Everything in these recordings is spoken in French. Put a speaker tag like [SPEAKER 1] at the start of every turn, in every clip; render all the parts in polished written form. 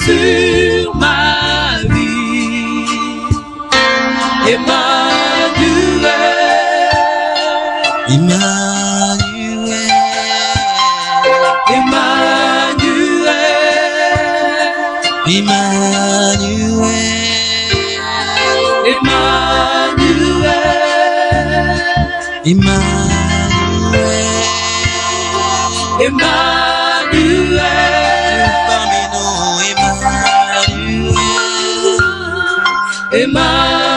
[SPEAKER 1] sur ma vie. Emmanuel,
[SPEAKER 2] Emmanuel,
[SPEAKER 1] Emmanuel,
[SPEAKER 2] Emmanuel,
[SPEAKER 1] Emmanuel,
[SPEAKER 2] Emmanuel,
[SPEAKER 1] Emmanuel,
[SPEAKER 2] parmi nous, Emmanuel,
[SPEAKER 1] Emmanuel,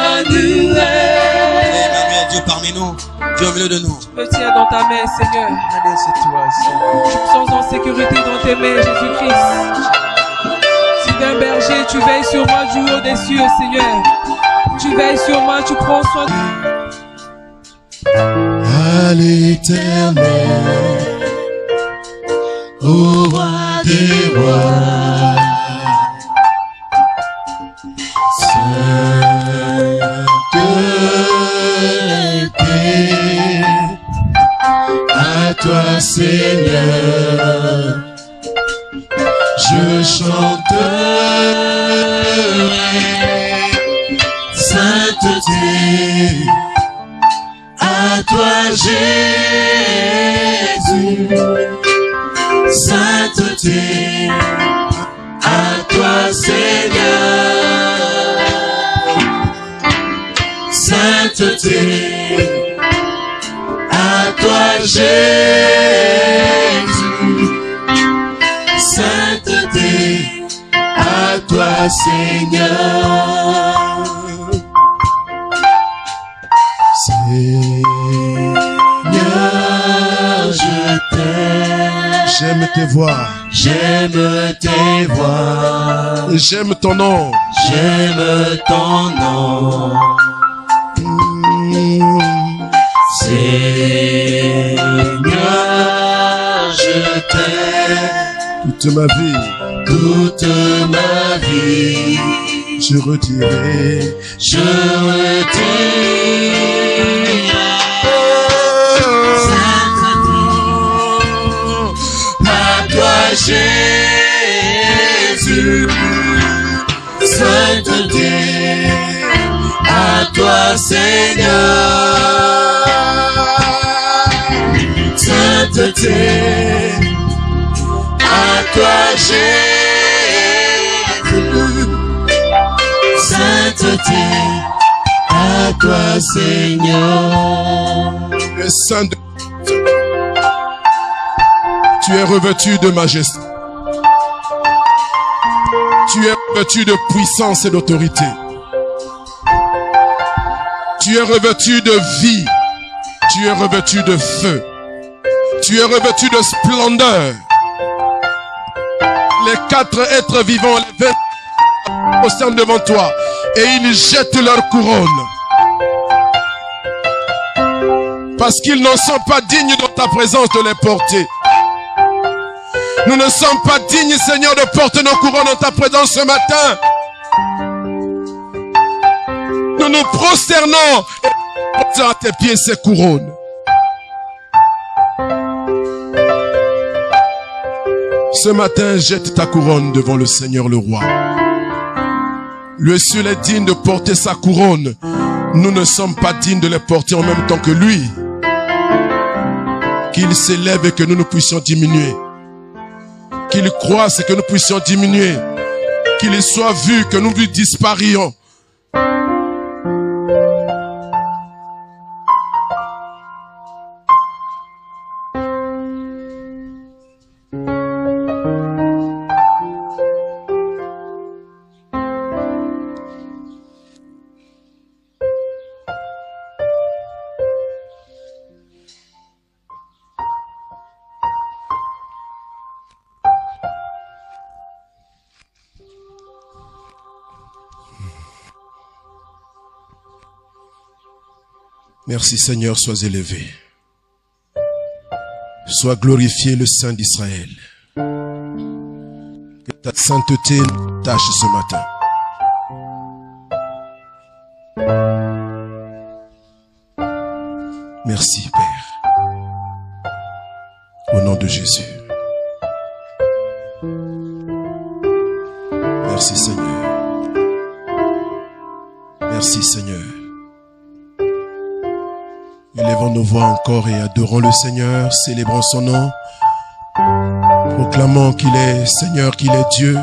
[SPEAKER 2] Emmanuel, Dieu parmi nous, Dieu au milieu de nous.
[SPEAKER 1] Je me tiens dans ta main, Seigneur.
[SPEAKER 2] Allez, c'est toi, Seigneur.
[SPEAKER 1] Je me sens en sécurité dans tes mains, Jésus-Christ. Si d'un berger, tu veilles sur moi du haut des cieux, Seigneur. Tu veilles sur moi, tu prends soin de moi.
[SPEAKER 3] À l'Éternel, au roi des rois, sainteté, à toi Seigneur, je chanterai, sainteté, à toi Jésus, sainteté, à toi Seigneur, sainteté, à toi Jésus, sainteté, à toi Seigneur. Seigneur, je t'aime.
[SPEAKER 4] J'aime tes voix.
[SPEAKER 3] J'aime tes voix.
[SPEAKER 4] J'aime ton nom.
[SPEAKER 3] J'aime ton nom. Seigneur, je t'aime.
[SPEAKER 4] Toute ma vie.
[SPEAKER 3] Toute ma vie.
[SPEAKER 4] Je redirai.
[SPEAKER 3] Je redirai. Jésus, sainteté, à toi Seigneur, sainteté, à toi Jésus, sainteté, à toi Seigneur.
[SPEAKER 4] Le Saint de... Tu es revêtu de majesté. Tu es revêtu de puissance et d'autorité. Tu es revêtu de vie. Tu es revêtu de feu. Tu es revêtu de splendeur. Les quatre êtres vivants, les 20 au sein devant toi, et ils jettent leur couronne. Parce qu'ils n'en sont pas dignes de ta présence de les porter. Nous ne sommes pas dignes, Seigneur, de porter nos couronnes dans ta présence ce matin. Nous nous prosternons et posons à tes pieds ces couronnes. Ce matin, jette ta couronne devant le Seigneur le roi. Le ciel est digne de porter sa couronne. Nous ne sommes pas dignes de les porter en même temps que lui. Qu'il s'élève et que nous puissions diminuer. Qu'il croisse et que nous puissions diminuer. Qu'il soit vu que nous lui disparions. Merci Seigneur, sois élevé. Sois glorifié le Saint d'Israël. Que ta sainteté nous tâche ce matin. Merci Père. Au nom de Jésus. Merci Seigneur. Merci Seigneur. Élevons nos voix encore et adorons le Seigneur, célébrons son nom, proclamons qu'il est Seigneur, qu'il est Dieu,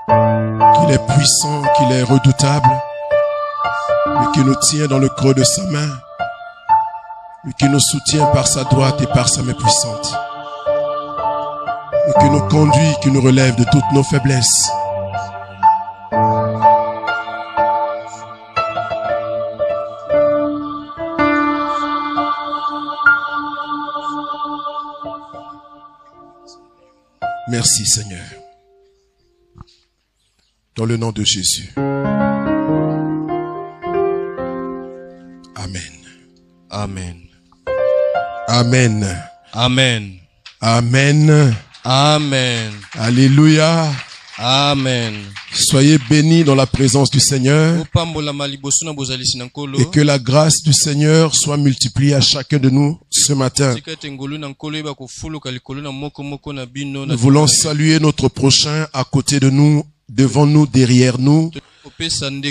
[SPEAKER 4] qu'il est puissant, qu'il est redoutable, mais qui nous tient dans le creux de sa main, et qui nous soutient par sa droite et par sa main puissante, et qui nous conduit, qui nous relève de toutes nos faiblesses. Merci Seigneur. Dans le nom de Jésus. Amen.
[SPEAKER 5] Amen.
[SPEAKER 4] Amen.
[SPEAKER 5] Amen.
[SPEAKER 4] Amen.
[SPEAKER 5] Amen.
[SPEAKER 4] Alléluia.
[SPEAKER 5] Amen.
[SPEAKER 4] Soyez bénis dans la présence du Seigneur et que la grâce du Seigneur soit multipliée à chacun de nous ce matin. Nous voulons saluer notre prochain à côté de nous, devant nous, derrière nous,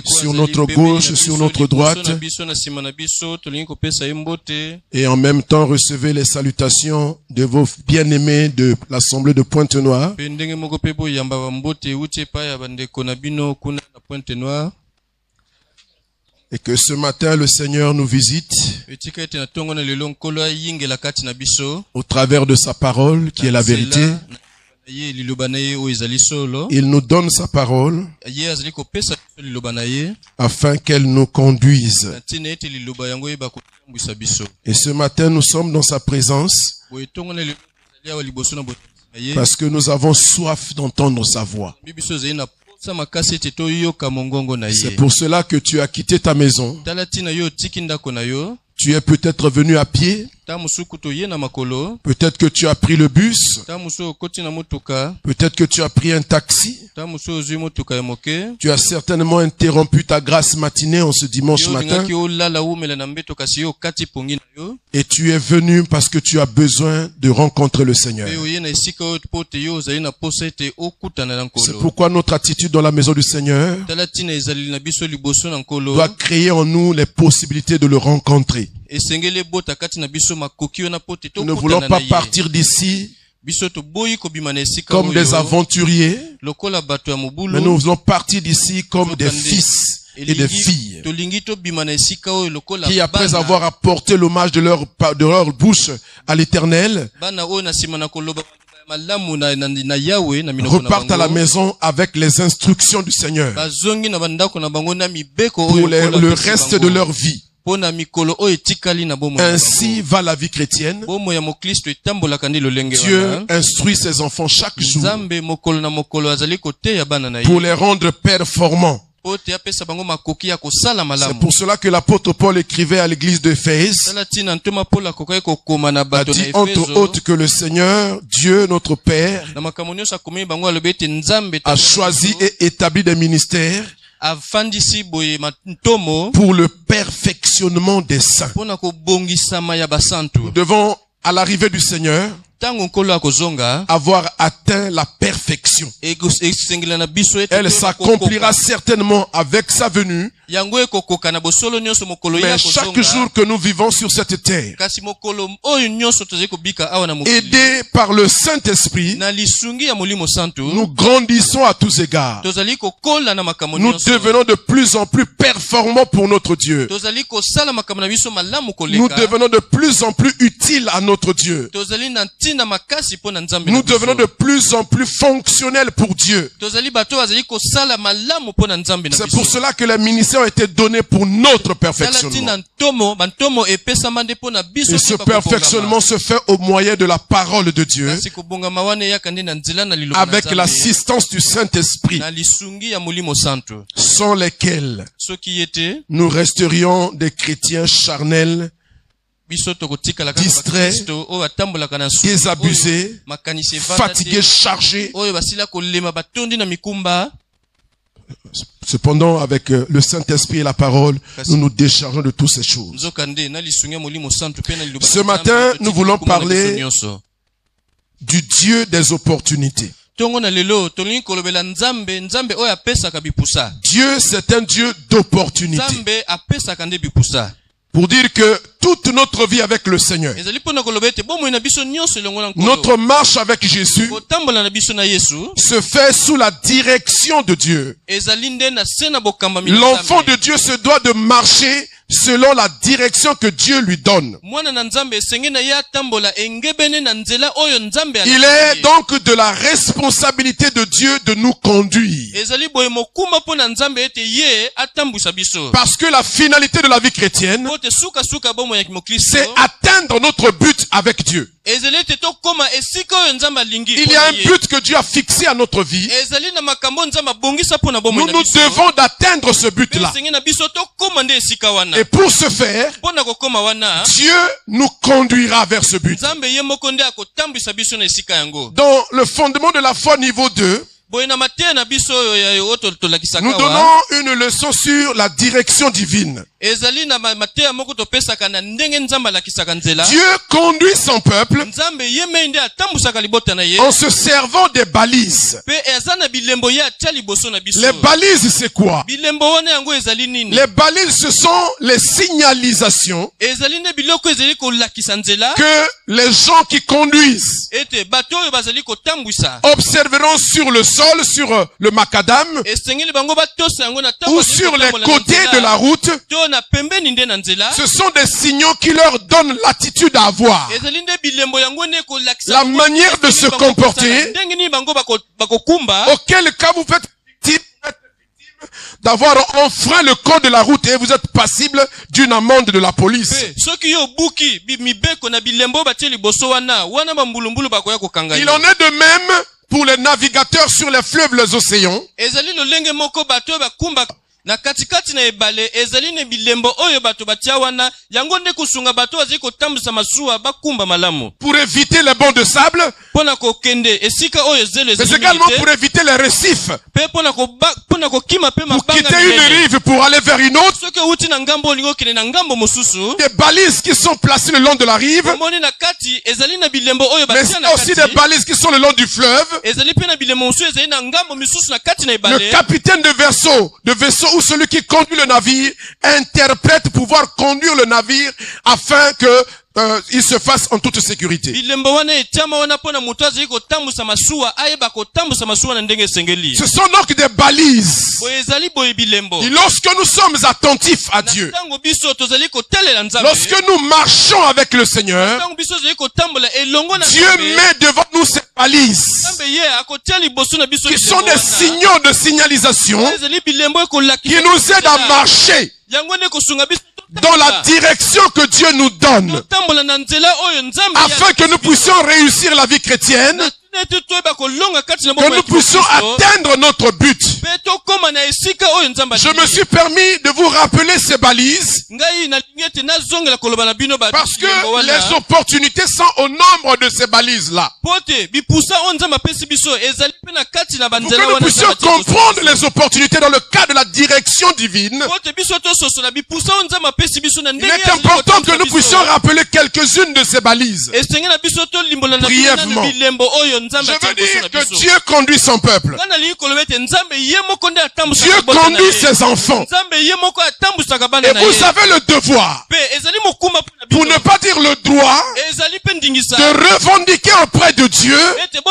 [SPEAKER 4] sur notre gauche, sur notre droite, et en même temps recevez les salutations de vos bien-aimés de l'Assemblée de Pointe-Noire. Et que ce matin le Seigneur nous visite au travers de sa parole qui est la vérité. Il nous donne sa parole afin qu'elle nous conduise. Et ce matin, nous sommes dans sa présence parce que nous avons soif d'entendre sa voix. C'est pour cela que tu as quitté ta maison. Tu es peut-être venu à pied. Peut-être que tu as pris le bus. Peut-être que tu as pris un taxi. Tu as certainement interrompu ta grâce matinée en ce dimanche matin. Et tu es venu parce que tu as besoin de rencontrer le Seigneur. C'est pourquoi notre attitude dans la maison du Seigneur doit créer en nous les possibilités de le rencontrer. Nous ne voulons pas partir d'ici comme des aventuriers, mais nous voulons partir d'ici comme des fils et des filles qui, après avoir apporté l'hommage de leur bouche à l'Éternel, repartent à la maison avec les instructions du Seigneur pour le reste de leur vie. Ainsi va la vie chrétienne. Dieu instruit ses enfants chaque jour pour les rendre performants. C'est pour cela que l'apôtre Paul écrivait à l'église d'Éphèse, a dit entre autres que le Seigneur, Dieu notre Père, a choisi et établi des ministères pour le perfectionnement des saints. Nous devons, à l'arrivée du Seigneur, avoir atteint la perfection. Elle s'accomplira certainement avec sa venue. Mais chaque jour que nous vivons sur cette terre, aidés par le Saint-Esprit, nous grandissons à tous égards. Nous devenons de plus en plus performants pour notre Dieu. Nous devenons de plus en plus utiles à notre Dieu. Nous devenons de plus en plus fonctionnels pour Dieu. C'est pour cela que les ministères ont été donnés pour notre perfectionnement. Et ce perfectionnement se fait au moyen de la parole de Dieu, avec l'assistance du Saint-Esprit, sans lesquels nous resterions des chrétiens charnels, distraits, désabusés, fatigués, chargés. Cependant, avec le Saint-Esprit et la parole, nous nous déchargeons de toutes ces choses. Ce matin, nous voulons parler du Dieu des opportunités. Dieu, c'est un Dieu d'opportunité. Pour dire que toute notre vie avec le Seigneur, notre marche avec Jésus se fait sous la direction de Dieu. L'enfant de Dieu se doit de marcher selon la direction que Dieu lui donne. Il est donc de la responsabilité de Dieu de nous conduire. Parce que la finalité de la vie chrétienne, c'est atteindre notre but avec Dieu. Il y a un but que Dieu a fixé à notre vie. Nous devons d'atteindre ce but-là. Et pour ce faire, Dieu nous conduira vers ce but. Dans le fondement de la foi niveau 2, nous donnons une leçon sur la direction divine. Dieu conduit son peuple en se servant des balises. Les balises, c'est quoi? Les balises, ce sont les signalisations que les gens qui conduisent observeront sur le sol, sur le macadam, ou sur les côtés de la route. Ce sont des signaux qui leur donnent l'attitude à avoir, la manière de se comporter, auquel cas vous faites d'avoir enfreint le code de la route et vous êtes passible d'une amende de la police. Il en est de même pour les navigateurs sur les fleuves, les océans.
[SPEAKER 5] Na katikati na ebale ezali ne bilembo oyo bato batia wana yango nde kusunga bato aziko tambusa masuwa bakumba malamu
[SPEAKER 4] pour éviter les bancs de sable,
[SPEAKER 5] pona ko kende esika oyo zelo
[SPEAKER 4] mais également pour éviter les récifs,
[SPEAKER 5] pe pona ko kima pe mabanga
[SPEAKER 4] pour quitter une rive pour aller vers une autre.
[SPEAKER 5] Soki uti na ngambo lingo kene na ngambo mususu,
[SPEAKER 4] des balises qui sont placées le long de la rive,
[SPEAKER 5] moni na kati ezali na bilembo oyo
[SPEAKER 4] mais
[SPEAKER 5] batia na kati,
[SPEAKER 4] aussi des balises qui sont le long du fleuve.
[SPEAKER 5] ezali pe na bilembo mususu ezali na ngambo mususu na kati na ebale.
[SPEAKER 4] Le capitaine de vaisseau ou celui qui conduit le navire interprète pouvoir conduire le navire afin que il se fasse en toute sécurité. Ce sont donc des balises. Et lorsque nous sommes attentifs à Dieu, lorsque nous marchons avec le Seigneur, Dieu met devant nous ces balises qui sont des signaux de signalisation qui nous aident à marcher dans la direction que Dieu nous donne, afin que nous puissions réussir la vie chrétienne, que nous puissions atteindre notre but. Je me suis permis de vous rappeler ces balises parce que les opportunités sont au nombre de ces balises-là. Pour que nous puissions comprendre les opportunités dans le cadre de la direction divine, il est important que nous puissions rappeler quelques-unes de ces balises. Brièvement. Je veux dire que Dieu conduit son peuple. Dieu conduit ses enfants. Et vous avez le devoir, pour ne pas dire le droit, de revendiquer auprès de Dieu qu'il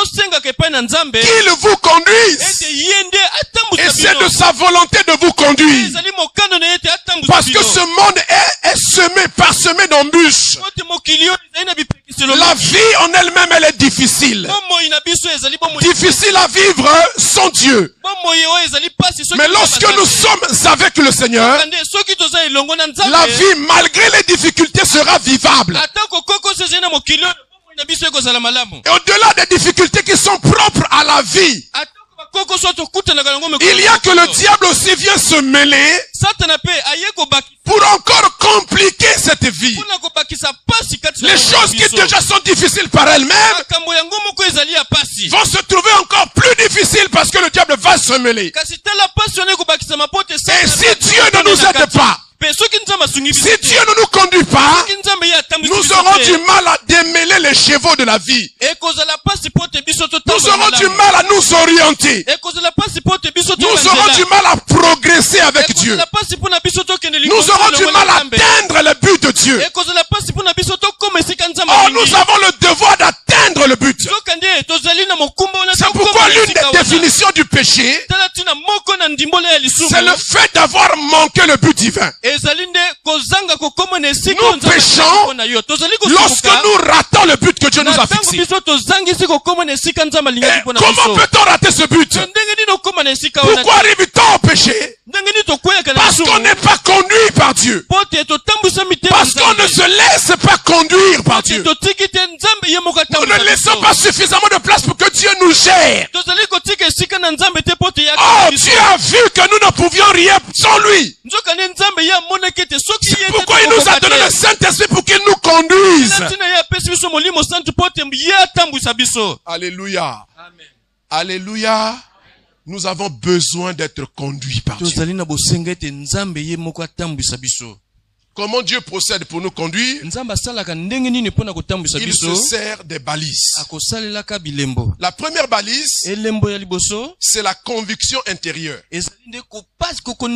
[SPEAKER 4] vous conduise. Et c'est de sa volonté de vous conduire. Parce que ce monde est semé, parsemé d'embûches. La vie en elle-même, elle est difficile. Difficile à vivre sans Dieu. Mais lorsque nous sommes avec le Seigneur, la vie, malgré les difficultés, sera vivable. Et au-delà des difficultés qui sont propres à la vie, il y a que le diable aussi vient se mêler pour encore compliquer cette vie. Les choses qui déjà sont difficiles par elles-mêmes vont se trouver encore plus difficile parce que le diable va se mêler.
[SPEAKER 5] kasi tala passionné kubakisa mapote
[SPEAKER 4] Et si Dieu ne nous aide pas, si Dieu ne nous conduit pas, nous aurons du mal à démêler les chevaux de la vie. Nous aurons du mal à nous orienter. Nous aurons du mal à progresser avec Dieu. Nous aurons du mal à atteindre le but de Dieu. Oh, nous avons le devoir d'atteindre le but. C'est pourquoi l'une des définitions du péché, c'est le fait d'avoir manqué le but divin. Nous péchons lorsque nous ratons le but que Dieu nous a fixé. Et comment peut-on rater ce but? Pourquoi arrive-t-on au péché? Parce qu'on n'est pas conduit par Dieu. Parce qu'on ne se laisse pas conduire par Dieu. Nous ne laissons pas suffisamment de place pour que Dieu nous gère. Oh, Dieu a vu que nous ne pouvions rien sans lui. C'est pourquoi il nous a donné le Saint-Esprit pour qu'il nous conduise. Alléluia. Alléluia. Nous avons besoin d'être conduits par Dieu. Comment Dieu procède pour nous conduire? Il se sert des balises. La première balise, c'est la conviction intérieure. Quand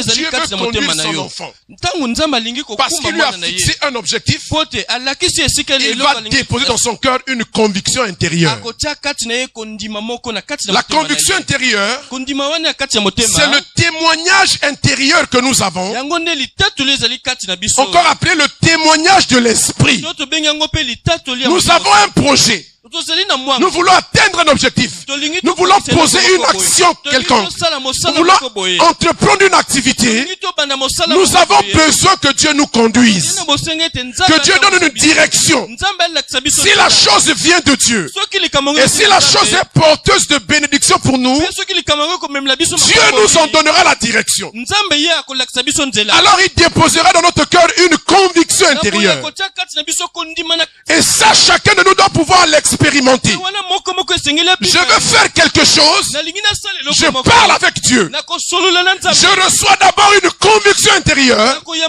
[SPEAKER 4] Dieu veut conduire son enfant, parce qu'il lui a fixé un objectif, il va déposer dans son cœur une conviction intérieure. La conviction intérieure, c'est le témoignage intérieur que nous avons, encore appelé le témoignage de l'esprit. Nous avons un projet. Nous voulons atteindre un objectif. Nous voulons poser une action quelconque. Nous voulons entreprendre une activité. Nous avons besoin que Dieu nous conduise. Que Dieu donne une direction. Si la chose vient de Dieu, et si la chose est porteuse de bénédiction pour nous, Dieu nous en donnera la direction. Alors il déposera dans notre cœur une conviction intérieure. Et ça, chacun de nous doit pouvoir l'expérimenter. Je veux faire quelque chose. Je parle avec Dieu. Je reçois d'abord une conviction intérieure qui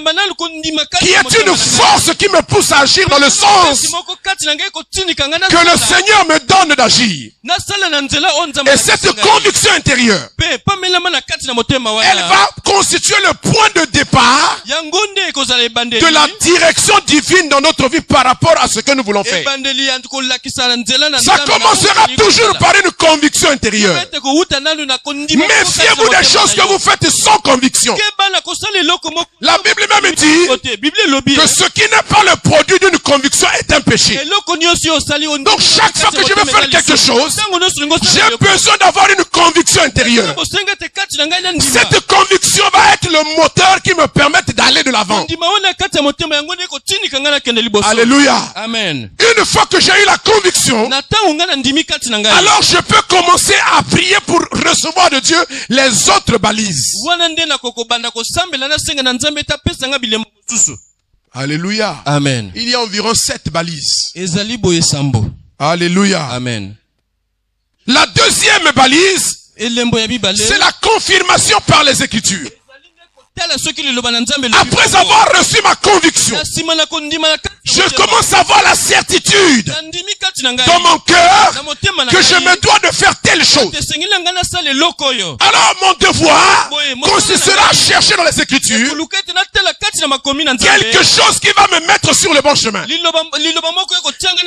[SPEAKER 4] est une force qui me pousse à agir dans le sens que le Seigneur me donne d'agir. Et cette conviction intérieure, elle va constituer le point de départ de la direction divine dans notre vie par rapport à ce que nous voulons faire. Ça commencera toujours par une conviction intérieure. Méfiez-vous des choses que vous faites sans conviction. La Bible même dit que ce qui n'est pas le produit d'une conviction est un péché. Donc chaque fois que je vais faire quelque chose, j'ai besoin d'avoir une conviction intérieure. Cette conviction va être le moteur qui me permette d'aller de l'avant. Alléluia.
[SPEAKER 5] Amen.
[SPEAKER 4] Une fois que j'ai eu la conviction, alors je peux commencer à prier pour recevoir de Dieu les autres balises. Alléluia.
[SPEAKER 5] Amen.
[SPEAKER 4] Il y a environ 7 balises. Alléluia.
[SPEAKER 5] Amen.
[SPEAKER 4] La deuxième balise, c'est la confirmation par les Écritures. Après avoir reçu ma conviction, je commence à avoir la certitude dans mon cœur que je me dois de faire telle chose. Alors mon devoir consistera à chercher dans les Écritures quelque chose qui va me mettre sur le bon chemin.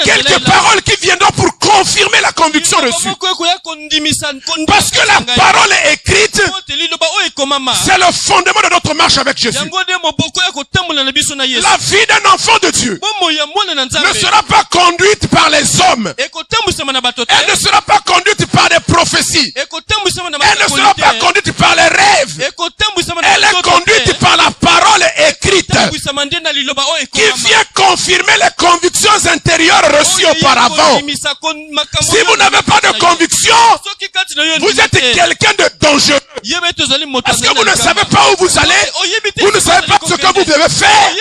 [SPEAKER 4] Quelques paroles qui viendront pour confirmer la conviction reçue. Parce que la parole est écrite, c'est le fondement de notre marche avec Jésus. La vie d'un enfant de Dieu ne sera pas conduite par les hommes. Elle ne sera pas conduite par des prophéties. Elle ne sera pas conduite par les rêves. Elle est conduite par la parole écrite qui vient confirmer les convictions intérieures reçues auparavant. Si vous n'avez pas de conviction, vous êtes quelqu'un de dangereux. Parce que vous ne savez pas où vous allez. Vous ne savez pas ce que vous devez faire.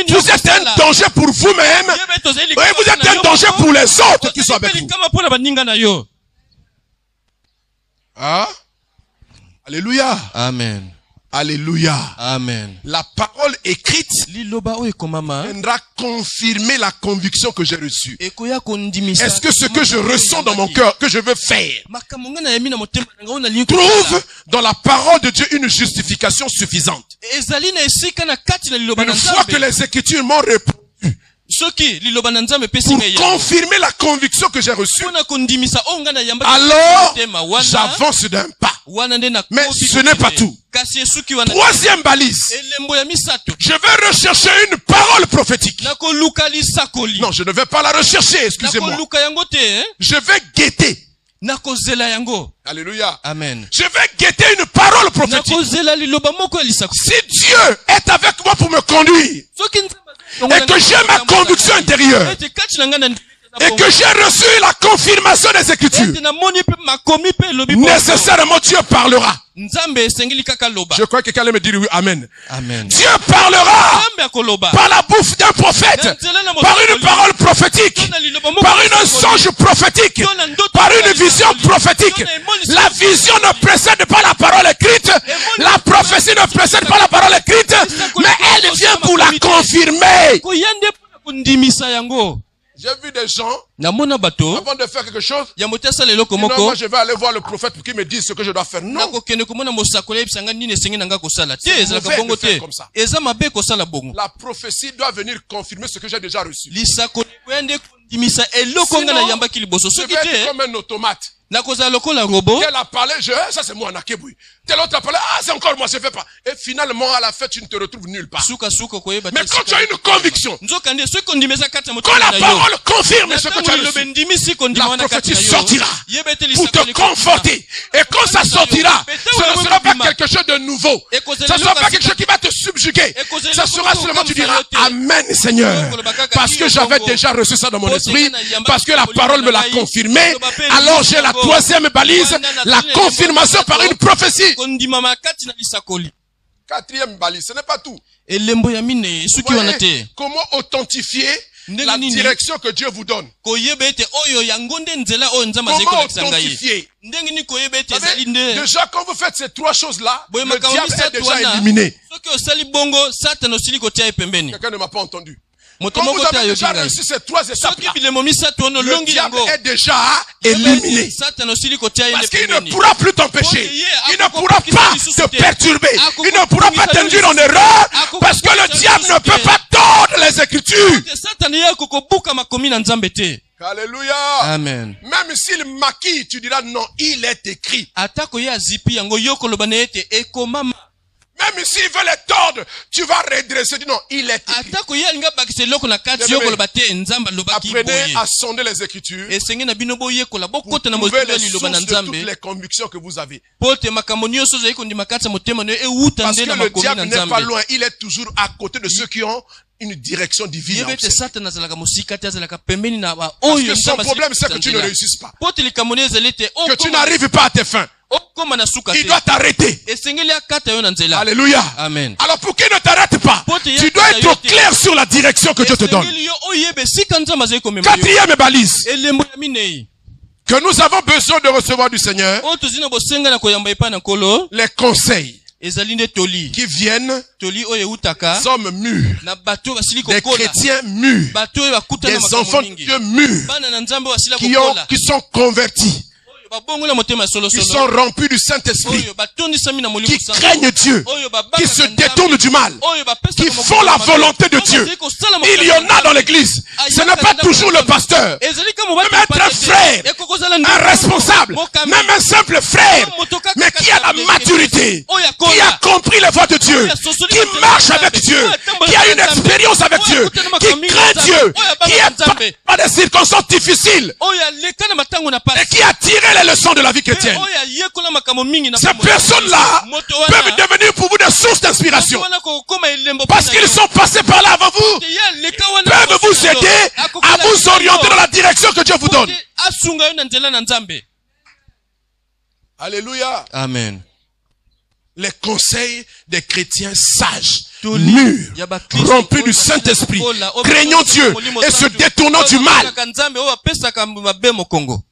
[SPEAKER 4] Vous êtes un danger pour vous-même. Et vous êtes un danger pour les autres qui sont avec vous. Ah? Alléluia.
[SPEAKER 5] Amen.
[SPEAKER 4] Alléluia.
[SPEAKER 5] Amen.
[SPEAKER 4] La parole écrite
[SPEAKER 5] Liloba oyo ekomama.
[SPEAKER 4] viendra confirmer la conviction que j'ai reçue.
[SPEAKER 5] Ekoya kondimisa.
[SPEAKER 4] Est-ce que ce que je ressens dans mon cœur, que je veux faire,
[SPEAKER 5] Makambo nga na yami na motema nanga ona linko.
[SPEAKER 4] trouve dans la parole de Dieu une justification suffisante?
[SPEAKER 5] Ezali na esika na kati na liloba na
[SPEAKER 4] Une fois que
[SPEAKER 5] Nzambe.
[SPEAKER 4] les Écritures m'ont répondu,
[SPEAKER 5] Soki liloba na Nzambe pesi
[SPEAKER 4] pour
[SPEAKER 5] nga yango.
[SPEAKER 4] confirmer la conviction que j'ai reçue,
[SPEAKER 5] Pona kondimisa onga na yamba.
[SPEAKER 4] alors
[SPEAKER 5] motema wana.
[SPEAKER 4] j'avance d'un pas.
[SPEAKER 5] Wana nde na
[SPEAKER 4] Mais
[SPEAKER 5] kobi
[SPEAKER 4] ce n'est pas
[SPEAKER 5] kokende.
[SPEAKER 4] tout.
[SPEAKER 5] Kasi esuki wana.
[SPEAKER 4] Troisième balise,
[SPEAKER 5] Elembo ya misato.
[SPEAKER 4] je vais rechercher une parole prophétique.
[SPEAKER 5] Nakoluka lisakoli.
[SPEAKER 4] Non, je ne vais pas la rechercher, excusez-moi.
[SPEAKER 5] Nakoluka yango te, hein?
[SPEAKER 4] Je vais guetter.
[SPEAKER 5] Nakozela yango.
[SPEAKER 4] Alléluia.
[SPEAKER 5] Amen.
[SPEAKER 4] Je vais guetter une parole prophétique.
[SPEAKER 5] Nakozela liloba moko ya lisakoli.
[SPEAKER 4] Si Dieu est avec moi pour me conduire,
[SPEAKER 5] Soki
[SPEAKER 4] et que j'ai ma conviction intérieure,
[SPEAKER 5] ete kati na nga na
[SPEAKER 4] et que j'ai reçu la confirmation des Écritures,
[SPEAKER 5] ete namoni pe makomi pe lobi
[SPEAKER 4] nécessairement Dieu parlera.
[SPEAKER 5] Nzambe esengeli kaka loba.
[SPEAKER 4] Je crois que quelqu'un allait me dire oui, amen.
[SPEAKER 5] Amen.
[SPEAKER 4] Dieu parlera
[SPEAKER 5] Nzambe akoloba.
[SPEAKER 4] par la bouffe d'un prophète, par une parole prophétique, par une songe prophétique, par une vision prophétique. La vision ne précède pas la parole écrite, la prophétie ne précède pas la parole écrite, mais elle vient pour la confirmer.
[SPEAKER 5] Koyande pona kondimisa yango.
[SPEAKER 4] J'ai vu des gens,
[SPEAKER 5] Namona bato
[SPEAKER 4] avant de faire quelque chose,
[SPEAKER 5] ya motesa lelo
[SPEAKER 4] non,
[SPEAKER 5] komoko.
[SPEAKER 4] moi je vais aller voir le prophète pour qu'il me dise ce que je dois faire. Non,
[SPEAKER 5] Nakokende komona mosakoli ebisanga nini esengi nanga kosala. Te
[SPEAKER 4] C'est
[SPEAKER 5] ezalaka
[SPEAKER 4] mauvais
[SPEAKER 5] bongo
[SPEAKER 4] de faire
[SPEAKER 5] te.
[SPEAKER 4] comme ça.
[SPEAKER 5] Eza mabe kosala bongo.
[SPEAKER 4] la prophétie doit venir confirmer ce que j'ai déjà reçu.
[SPEAKER 5] Lisakoli koyande kondimisa eloko nga na
[SPEAKER 4] Sinon,
[SPEAKER 5] yambaki liboso.
[SPEAKER 4] Je
[SPEAKER 5] Soki
[SPEAKER 4] vais être
[SPEAKER 5] te
[SPEAKER 4] comme un automate.
[SPEAKER 5] nakozala lokola robot.
[SPEAKER 4] Elle a parlé, ça c'est moi, Nakeboui. Tel autre a parlé, c'est encore moi, je fais pas. Et finalement, à la fête, tu ne te retrouves nulle part.
[SPEAKER 5] Suka koyeba.
[SPEAKER 4] Mais quand tu as une conviction,
[SPEAKER 5] Nzokande soki kondimisa kati ya
[SPEAKER 4] quand
[SPEAKER 5] motema
[SPEAKER 4] la
[SPEAKER 5] na yo.
[SPEAKER 4] parole confirme ce que tu as reçu,
[SPEAKER 5] Lobendimisi kondima
[SPEAKER 4] la
[SPEAKER 5] wana kati
[SPEAKER 4] prophétie
[SPEAKER 5] na yo.
[SPEAKER 4] sortira
[SPEAKER 5] Yebete
[SPEAKER 4] pour te
[SPEAKER 5] lisakoli
[SPEAKER 4] conforter. Et quand ça sortira, ce ne sera pas quelque chose de nouveau. Ce ne sera pas quelque chose qui va te subjuguer. Ça sera seulement, tu diras, Amen Seigneur. Parce que j'avais déjà reçu ça dans mon esprit, parce que la parole me l'a confirmé. Alors j'ai la troisième balise, la confirmation par une prophétie.
[SPEAKER 5] Kondima makati na lisakoli.
[SPEAKER 4] Quatrième balise, ce n'est pas tout.
[SPEAKER 5] Elembo ya mine
[SPEAKER 4] Vous
[SPEAKER 5] suki wana
[SPEAKER 4] voyez
[SPEAKER 5] te.
[SPEAKER 4] comment authentifier
[SPEAKER 5] Ndenge
[SPEAKER 4] la
[SPEAKER 5] nini?
[SPEAKER 4] direction que Dieu vous donne.
[SPEAKER 5] Koyeba ete oyo yango nde nzela oyo nzambe
[SPEAKER 4] Comment
[SPEAKER 5] azekolekisa ngai.
[SPEAKER 4] authentifier?
[SPEAKER 5] Ndenge ni koyeba ete
[SPEAKER 4] Vous savez,
[SPEAKER 5] ezali nde.
[SPEAKER 4] déjà quand vous faites ces trois choses-là,
[SPEAKER 5] Boye
[SPEAKER 4] le
[SPEAKER 5] makambo
[SPEAKER 4] diable est
[SPEAKER 5] misatu
[SPEAKER 4] déjà
[SPEAKER 5] wana.
[SPEAKER 4] éliminé.
[SPEAKER 5] Soki osali bongo Satan osili kotia ye pembeni.
[SPEAKER 4] Quelqu'un ne m'a pas entendu.
[SPEAKER 5] Moto
[SPEAKER 4] Quand
[SPEAKER 5] moko
[SPEAKER 4] vous
[SPEAKER 5] te
[SPEAKER 4] avez
[SPEAKER 5] ayoki
[SPEAKER 4] déjà
[SPEAKER 5] ngai.
[SPEAKER 4] reçu ces trois étapes-là,
[SPEAKER 5] Soki bilemo misatu ono
[SPEAKER 4] le
[SPEAKER 5] longi
[SPEAKER 4] diable
[SPEAKER 5] yango.
[SPEAKER 4] est déjà éliminé.
[SPEAKER 5] Satan osili kotia ye
[SPEAKER 4] Parce qu'il ne
[SPEAKER 5] pembeni.
[SPEAKER 4] pourra plus t'empêcher. Il ne pourra pas te perturber. Il ne pourra pas t'induire en erreur. Parce que le diable ne peut pas tordre les Écritures.
[SPEAKER 5] Satan ye kokobuka makomi na Nzambe te.
[SPEAKER 4] Alléluia.
[SPEAKER 5] Amen.
[SPEAKER 4] Même s'il maquille, tu diras non, il est écrit.
[SPEAKER 5] Atako ye azipi yango yo koloba na ete ekomama.
[SPEAKER 4] Même s'il veut les tordre, tu vas redresser. Dis non, il est écrit.
[SPEAKER 5] Atako ye alinga bakisa eloko na kati yo koloba te Nzambe alobaki
[SPEAKER 4] Apprenez
[SPEAKER 5] boye.
[SPEAKER 4] à sonder les Écritures.
[SPEAKER 5] Esenge na bino boyekola
[SPEAKER 4] Pour
[SPEAKER 5] bokota na
[SPEAKER 4] trouver
[SPEAKER 5] motema
[SPEAKER 4] les
[SPEAKER 5] liloba na
[SPEAKER 4] sources de toutes
[SPEAKER 5] Nzambe.
[SPEAKER 4] les convictions que vous avez.
[SPEAKER 5] Po te makambo nyonso ozali kondima kati ya motema na yo ewuta
[SPEAKER 4] Parce
[SPEAKER 5] nde
[SPEAKER 4] que
[SPEAKER 5] na
[SPEAKER 4] le
[SPEAKER 5] makomi
[SPEAKER 4] diable
[SPEAKER 5] na
[SPEAKER 4] n'est pas
[SPEAKER 5] Nzambe.
[SPEAKER 4] loin. Il est toujours à côté de ceux qui ont une direction divine.
[SPEAKER 5] Yebe ete
[SPEAKER 4] observée.
[SPEAKER 5] Satan azalaka mosika te azalaka pembeni na ba
[SPEAKER 4] Parce
[SPEAKER 5] oyo
[SPEAKER 4] que son
[SPEAKER 5] Nzambe
[SPEAKER 4] problème, c'est que
[SPEAKER 5] asili
[SPEAKER 4] tu ne
[SPEAKER 5] kotanzela.
[SPEAKER 4] réussisses pas.
[SPEAKER 5] Po te likambo ne ezali ete
[SPEAKER 4] Que tu n'arrives pas à tes fins.
[SPEAKER 5] okoma na suka
[SPEAKER 4] Il
[SPEAKER 5] te.
[SPEAKER 4] doit t'arrêter.
[SPEAKER 5] Esengeli akata yo na nzela.
[SPEAKER 4] Alléluia.
[SPEAKER 5] Amen.
[SPEAKER 4] Alors pour qu'il ne t'arrête pas, tu dois être clair sur la direction que Dieu te donne.
[SPEAKER 5] Esengeli yo oyebe sika Nzambe azali komema yo.
[SPEAKER 4] Quatrième balise
[SPEAKER 5] Elembo ya minei.
[SPEAKER 4] que nous avons besoin de recevoir du Seigneur,
[SPEAKER 5] Oyo tozina bosenga na koyamba epai na nkolo.
[SPEAKER 4] les conseils
[SPEAKER 5] Ezali nde toli.
[SPEAKER 4] qui viennent
[SPEAKER 5] Toli oyo eutaka.
[SPEAKER 4] sommes mûrs,
[SPEAKER 5] Na bato basili
[SPEAKER 4] des
[SPEAKER 5] kokola.
[SPEAKER 4] chrétiens mûrs,
[SPEAKER 5] Bato oyo bakutana
[SPEAKER 4] des
[SPEAKER 5] makambo
[SPEAKER 4] enfants de
[SPEAKER 5] mingi.
[SPEAKER 4] Dieu mûrs,
[SPEAKER 5] Bana na Nzambe basila kokola.
[SPEAKER 4] qui sont convertis,
[SPEAKER 5] Babongo na motema solo
[SPEAKER 4] qui
[SPEAKER 5] solo.
[SPEAKER 4] sont remplis du Saint-Esprit,
[SPEAKER 5] Oyo batondisami na molimo
[SPEAKER 4] qui
[SPEAKER 5] sango.
[SPEAKER 4] craignent Dieu,
[SPEAKER 5] Oyo babaka
[SPEAKER 4] qui se
[SPEAKER 5] na Nzambe.
[SPEAKER 4] détournent du mal,
[SPEAKER 5] Oyo bapesa
[SPEAKER 4] qui
[SPEAKER 5] makambo
[SPEAKER 4] font la
[SPEAKER 5] mabe.
[SPEAKER 4] volonté de
[SPEAKER 5] Oyo
[SPEAKER 4] Dieu.
[SPEAKER 5] bazali kosala makambo
[SPEAKER 4] Il y en a
[SPEAKER 5] Nzambe.
[SPEAKER 4] dans l'église. Ce n'est pas toujours le pasteur,
[SPEAKER 5] Ezali kama bato
[SPEAKER 4] même être un
[SPEAKER 5] bapesa te.
[SPEAKER 4] frère,
[SPEAKER 5] Ekokozala
[SPEAKER 4] un
[SPEAKER 5] ndeko.
[SPEAKER 4] responsable,
[SPEAKER 5] Mokambi.
[SPEAKER 4] même un simple frère, mais qui a la maturité, qui a compris les voies de Dieu, qui marche avec Dieu, qui a une expérience avec Dieu, qui craint Dieu, qui est pas des circonstances difficiles
[SPEAKER 5] Oyo aleka na matango na
[SPEAKER 4] et
[SPEAKER 5] pasi.
[SPEAKER 4] qui a tiré les leçons de la vie chrétienne.
[SPEAKER 5] Oyo ayekola makambo mingi na
[SPEAKER 4] Ces
[SPEAKER 5] makambo.
[SPEAKER 4] personnes-là
[SPEAKER 5] Moto wana-
[SPEAKER 4] peuvent devenir pour vous des sources d'inspiration
[SPEAKER 5] Moto wana kokoma elembo
[SPEAKER 4] parce
[SPEAKER 5] pona
[SPEAKER 4] qu'ils
[SPEAKER 5] yo.
[SPEAKER 4] sont passés par là avant vous,
[SPEAKER 5] Ye aleka wana
[SPEAKER 4] peuvent vous
[SPEAKER 5] kosala yo.
[SPEAKER 4] aider à
[SPEAKER 5] Akokola
[SPEAKER 4] vous
[SPEAKER 5] yo.
[SPEAKER 4] orienter dans la direction que Dieu vous donne.
[SPEAKER 5] Pote asunga yo na nzela na Nzambe.
[SPEAKER 4] Alléluia.
[SPEAKER 5] Amen.
[SPEAKER 4] Les conseils des chrétiens sages,
[SPEAKER 5] Toli
[SPEAKER 4] mûrs,
[SPEAKER 5] ya bakristo
[SPEAKER 4] remplis
[SPEAKER 5] oyo
[SPEAKER 4] du
[SPEAKER 5] basila
[SPEAKER 4] Saint-Esprit,
[SPEAKER 5] kokola, oyo
[SPEAKER 4] craignant
[SPEAKER 5] basila
[SPEAKER 4] Dieu
[SPEAKER 5] molimo
[SPEAKER 4] et se
[SPEAKER 5] sango.
[SPEAKER 4] détournant du
[SPEAKER 5] Oyo
[SPEAKER 4] mal.
[SPEAKER 5] basaka Nzambe oyo apesaka mabe mokongo.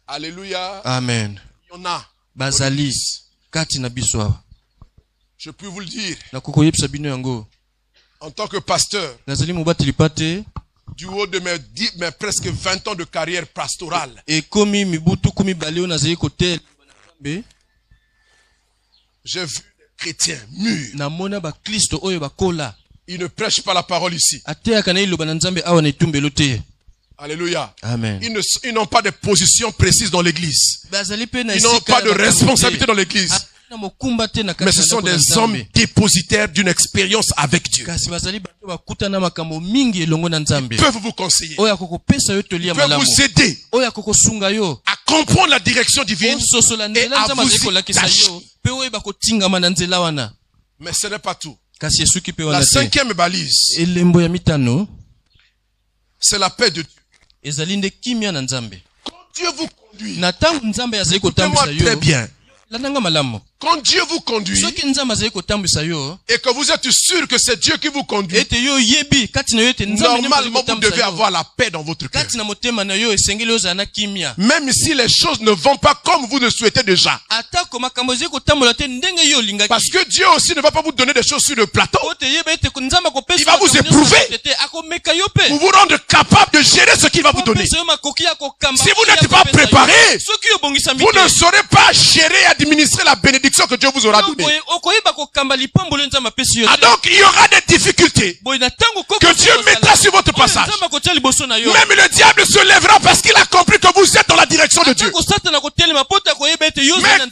[SPEAKER 4] Alléluia.
[SPEAKER 5] Amen.
[SPEAKER 4] Il y en a.
[SPEAKER 5] Bazali kati na biso awa.
[SPEAKER 4] Je peux vous le dire.
[SPEAKER 5] Na kokoyebisa bino yango.
[SPEAKER 4] En tant que pasteur,
[SPEAKER 5] Nazali mobateli pate
[SPEAKER 4] du haut de mes presque 20 ans de carrière pastorale,
[SPEAKER 5] e komi mibutu komi baleo nazali kotel.
[SPEAKER 4] j'ai vu des chrétiens mûrs.
[SPEAKER 5] Na mona ba Kristo oyo bakola.
[SPEAKER 4] Ils ne prêchent pas la parole ici.
[SPEAKER 5] Atea kana iloba na Nzambe awa na itumbelo te.
[SPEAKER 4] Alléluia.
[SPEAKER 5] Amen.
[SPEAKER 4] Ils n'ont pas de position précise dans l'église.
[SPEAKER 5] Bazali pe na
[SPEAKER 4] Ils n'ont pas de responsabilité dans l'église. Mais ce sont des hommes dépositaires d'une expérience avec Dieu. Ils peuvent vous conseiller. Ils peuvent vous aider à comprendre la direction divine et à vous y attacher. Mais ce n'est pas tout. La cinquième balise, c'est la paix de Dieu. Quand Dieu vous conduit, écoutez-moi très bien. Quand Dieu vous conduit et que vous êtes sûr que c'est Dieu qui vous conduit, normalement vous devez avoir la paix dans votre cœur. Même si les choses ne vont pas comme vous le souhaitez déjà. Parce que Dieu aussi ne va pas vous donner des choses sur le plateau. Il va vous éprouver pour vous rendre capable de gérer ce qu'il va vous donner. Si vous n'êtes pas préparé, vous ne saurez pas gérer et administrer la bénédiction que Dieu vous aura donnée. Ah donc il y aura des difficultés que Dieu mettra sur votre passage. Même le diable se lèvera parce qu'il a compris que vous êtes dans la direction de Dieu. Mais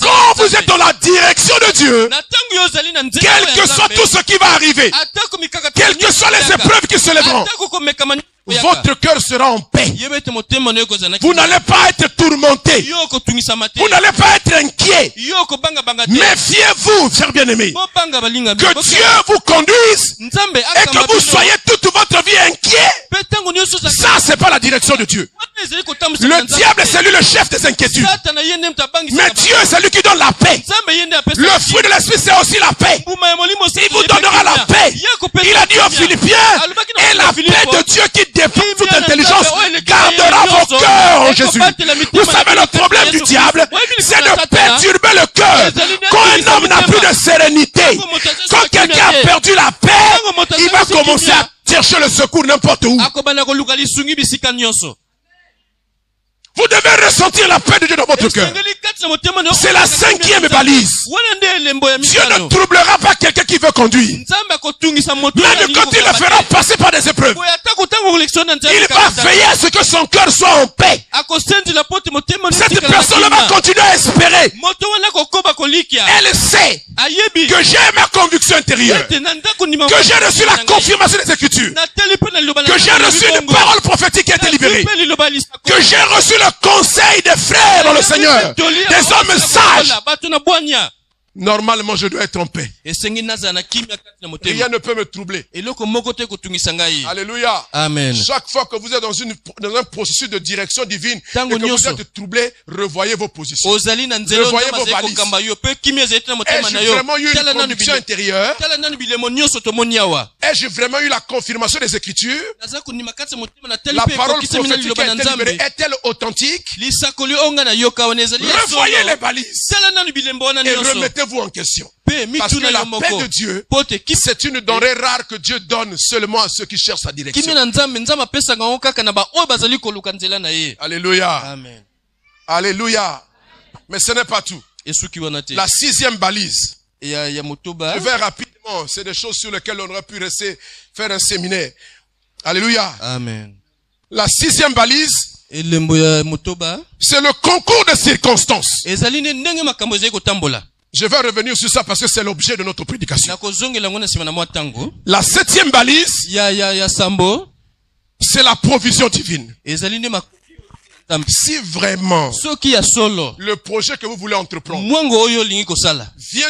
[SPEAKER 4] quand vous êtes dans la direction de Dieu, quel que soit tout ce qui va arriver, quelles que soient les épreuves qui se lèveront, votre cœur sera en paix. Vous n'allez pas être tourmenté. Vous n'allez pas être inquiet. Méfiez-vous, chers bien-aimés. Que Dieu vous conduise et que vous soyez toute votre vie inquiet. Ça, c'est pas la direction de Dieu. Le diable, c'est lui le chef des inquiétudes. Mais Dieu, c'est lui qui donne la paix. Le fruit de l'esprit, c'est aussi la paix. Il vous donnera la paix. Il a dit aux Philippiens, et la paix de Dieu qui dépasse toute intelligence gardera vos cœurs en Jésus. Vous savez, le problème du diable, c'est de perturber le cœur. Quand un homme n'a plus de sérénité, quand quelqu'un a perdu la paix, il va commencer à chercher le secours n'importe où. Vous devez ressentir la paix de Dieu dans votre cœur. C'est la cinquième balise. Dieu ne troublera pas quelqu'un qui veut conduire. Même quand il le fera passer par des épreuves, il va veiller à ce que son cœur soit en paix. Cette personne va continuer à espérer. Elle sait que j'ai ma conviction intérieure, que j'ai reçu la confirmation des Écritures, que j'ai reçu une parole prophétique qui a été libérée, que j'ai reçu le conseil des frères dans le Seigneur, des hommes sages. Normalement, je dois être en paix. Rien ne peut me troubler. Alléluia.
[SPEAKER 5] Amen.
[SPEAKER 4] Chaque fois que vous êtes dans un processus de direction divine et que vous êtes troublé, revoyez vos positions. Revoyez vos valises. Ai-je vraiment eu une conviction intérieure? Ai-je vraiment eu la confirmation des Écritures? La parole prophétique qui a été libérée est-elle authentique? Revoyez les valises et remettez-vous en question. Parce que la paix de Dieu, c'est une denrée rare que Dieu donne seulement à ceux qui cherchent sa direction. Alléluia.
[SPEAKER 5] Amen.
[SPEAKER 4] Alléluia. Mais ce n'est pas tout. La sixième balise. Je vais rapidement. C'est des choses sur lesquelles on aurait pu rester, faire un séminaire. Alléluia.
[SPEAKER 5] Amen.
[SPEAKER 4] La sixième balise, c'est le concours de circonstances. Je vais revenir sur ça parce que c'est l'objet de notre prédication. La septième balise, c'est la provision divine. Si vraiment le projet que vous voulez entreprendre vient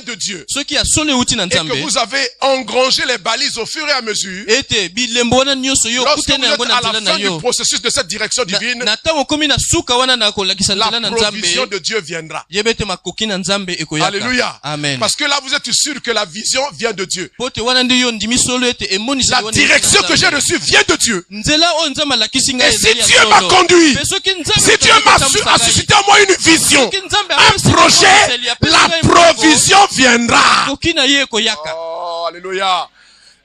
[SPEAKER 4] de Dieu et que vous avez engrangé les balises au fur et à mesure, lorsque vous êtes à la fin du processus de cette direction divine, la provision de Dieu viendra. Alléluia.
[SPEAKER 5] Amen.
[SPEAKER 4] Parce que là vous êtes sûr que la vision vient de Dieu. La direction que j'ai reçue vient de Dieu. Et si Dieu m'a conduit, Si Dieu a suscité en moi une vision, un projet, la provision viendra. Oh, alléluia.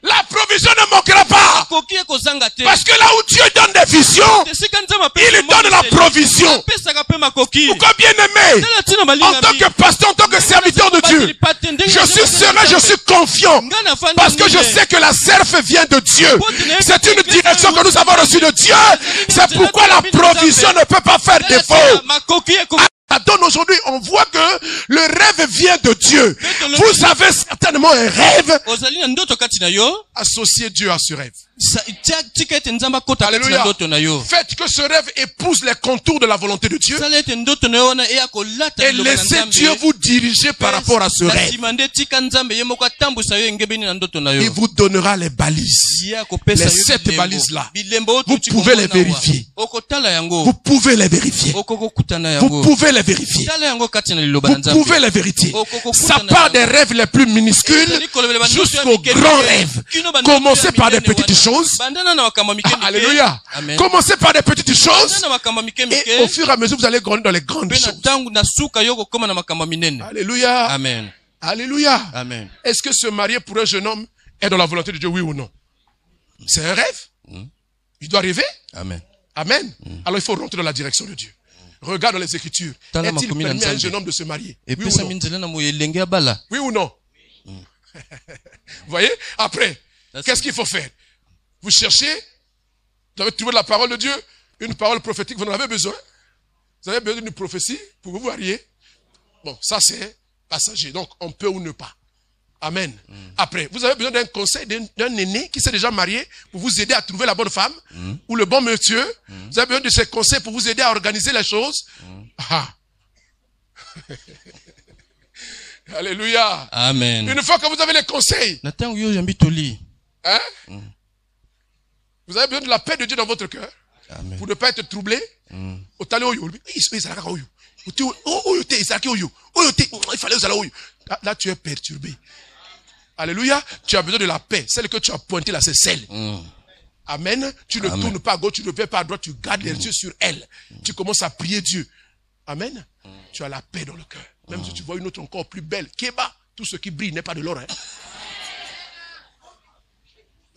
[SPEAKER 4] La provision ne manquera pas. Parce que là où Dieu donne des visions, il donne la provision. Pourquoi bien aimé, en tant que pasteur, en tant que serviteur de Dieu, je suis serein, je suis confiant. Parce que je sais que la serve vient de Dieu. C'est une direction que nous avons reçue de Dieu. C'est pourquoi la provision ne peut pas faire défaut. Donc aujourd'hui, on voit que le rêve vient de Dieu. Vous avez certainement un rêve. Associez Dieu à ce rêve. Alléluia. Faites que ce rêve épouse les contours de la volonté de Dieu. Et laissez Dieu vous diriger par rapport à ce rêve. Il vous donnera les balises. Les 7 balises là. Vous pouvez les vérifier. Vous pouvez les vérifier. Vous pouvez les vérifier. Vous pouvez les vérifier. Ça part des rêves les plus minuscules jusqu'aux grands rêves. Commencez par des petites choses. Alléluia. Commencez par des petites choses. Et au fur et à mesure, vous allez grandir dans les grandes choses. Alléluia.
[SPEAKER 5] Amen.
[SPEAKER 4] Alléluia.
[SPEAKER 5] Amen.
[SPEAKER 4] Est-ce que se marier pour un jeune homme est dans la volonté de Dieu, oui ou non? C'est un rêve. Il doit rêver.
[SPEAKER 5] Amen.
[SPEAKER 4] Amen. Alors il faut rentrer dans la direction de Dieu. Regarde dans les Écritures. Est-il permis à un jeune homme de se marier? Oui ou non? Oui ou non? Vous voyez? Après, qu'est-ce qu'il faut faire? Vous cherchez, vous avez trouvé la parole de Dieu, une parole prophétique, vous en avez besoin. Vous avez besoin d'une prophétie pour vous marier. Bon, ça c'est passager, donc on peut ou ne pas. Amen. Après, vous avez besoin d'un conseil d'un aîné qui s'est déjà marié pour vous aider à trouver la bonne femme ou le bon monsieur. Vous avez besoin de ses conseils pour vous aider à organiser les choses. Alléluia.
[SPEAKER 5] Amen.
[SPEAKER 4] Une fois que vous avez les conseils, hein? Vous avez besoin de la paix de Dieu dans votre cœur.
[SPEAKER 5] Amen.
[SPEAKER 4] Pour ne pas être troublé. Là, tu es perturbé. Alléluia. Tu as besoin de la paix. Celle que tu as pointée là, c'est celle. Amen. Tu ne tournes pas à gauche, tu ne vas pas à droite, tu gardes les yeux sur elle. Tu commences à prier Dieu. Amen. Tu as la paix dans le cœur. Même si tu vois une autre encore plus belle. Kéba, tout ce qui brille n'est pas de l'or. Hein?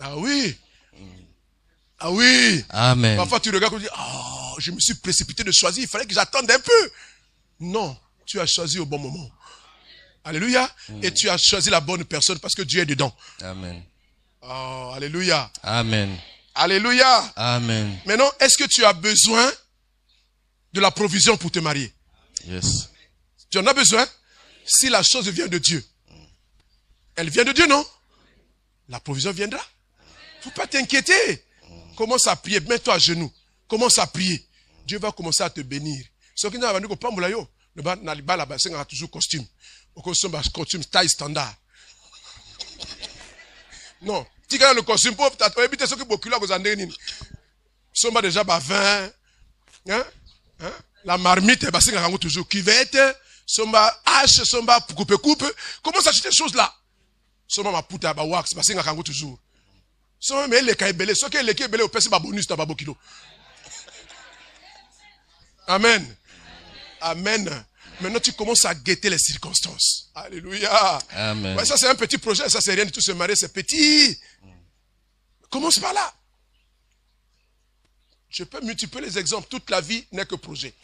[SPEAKER 4] Ah oui. Ah oui.
[SPEAKER 5] Amen.
[SPEAKER 4] Parfois tu regardes et tu dis, oh, je me suis précipité de choisir, il fallait que j'attende un peu. Non, tu as choisi au bon moment. Alléluia. Et tu as choisi la bonne personne parce que Dieu est dedans.
[SPEAKER 5] Amen.
[SPEAKER 4] Oh, alléluia.
[SPEAKER 5] Amen.
[SPEAKER 4] Alléluia.
[SPEAKER 5] Amen.
[SPEAKER 4] Maintenant, est-ce que tu as besoin de la provision pour te marier?
[SPEAKER 5] Yes.
[SPEAKER 4] Tu en as besoin? Si la chose vient de Dieu. Elle vient de Dieu, non? La provision viendra. Faut pas t'inquiéter. Commence à prier. Mets-toi à genoux. Commence à prier. Dieu va commencer à te bénir. Ce qui n'a pas de problème, le bas là-bas, c'est toujours costume. Costume taille standard. Non. Tu as le costume pour éviter ce que beaucoup là vous en donnent. Somba déjà 20. Hein? La marmite, c'est toujours cuvette. Somba hache, somba coupe. Comment ça acheter des choses là? Somba ma puta ba wax, c'est toujours. Somba mais les kaibele, ce que les kaibele au pèse ba bonus ta ba kilo. Amen. Amen. Maintenant, tu commences à guetter les circonstances. Alléluia.
[SPEAKER 5] Amen.
[SPEAKER 4] Ouais, ça, c'est un petit projet. Ça, c'est rien du tout. Se marier, c'est petit. Commence par là. Je peux multiplier les exemples. Toute la vie n'est que projet.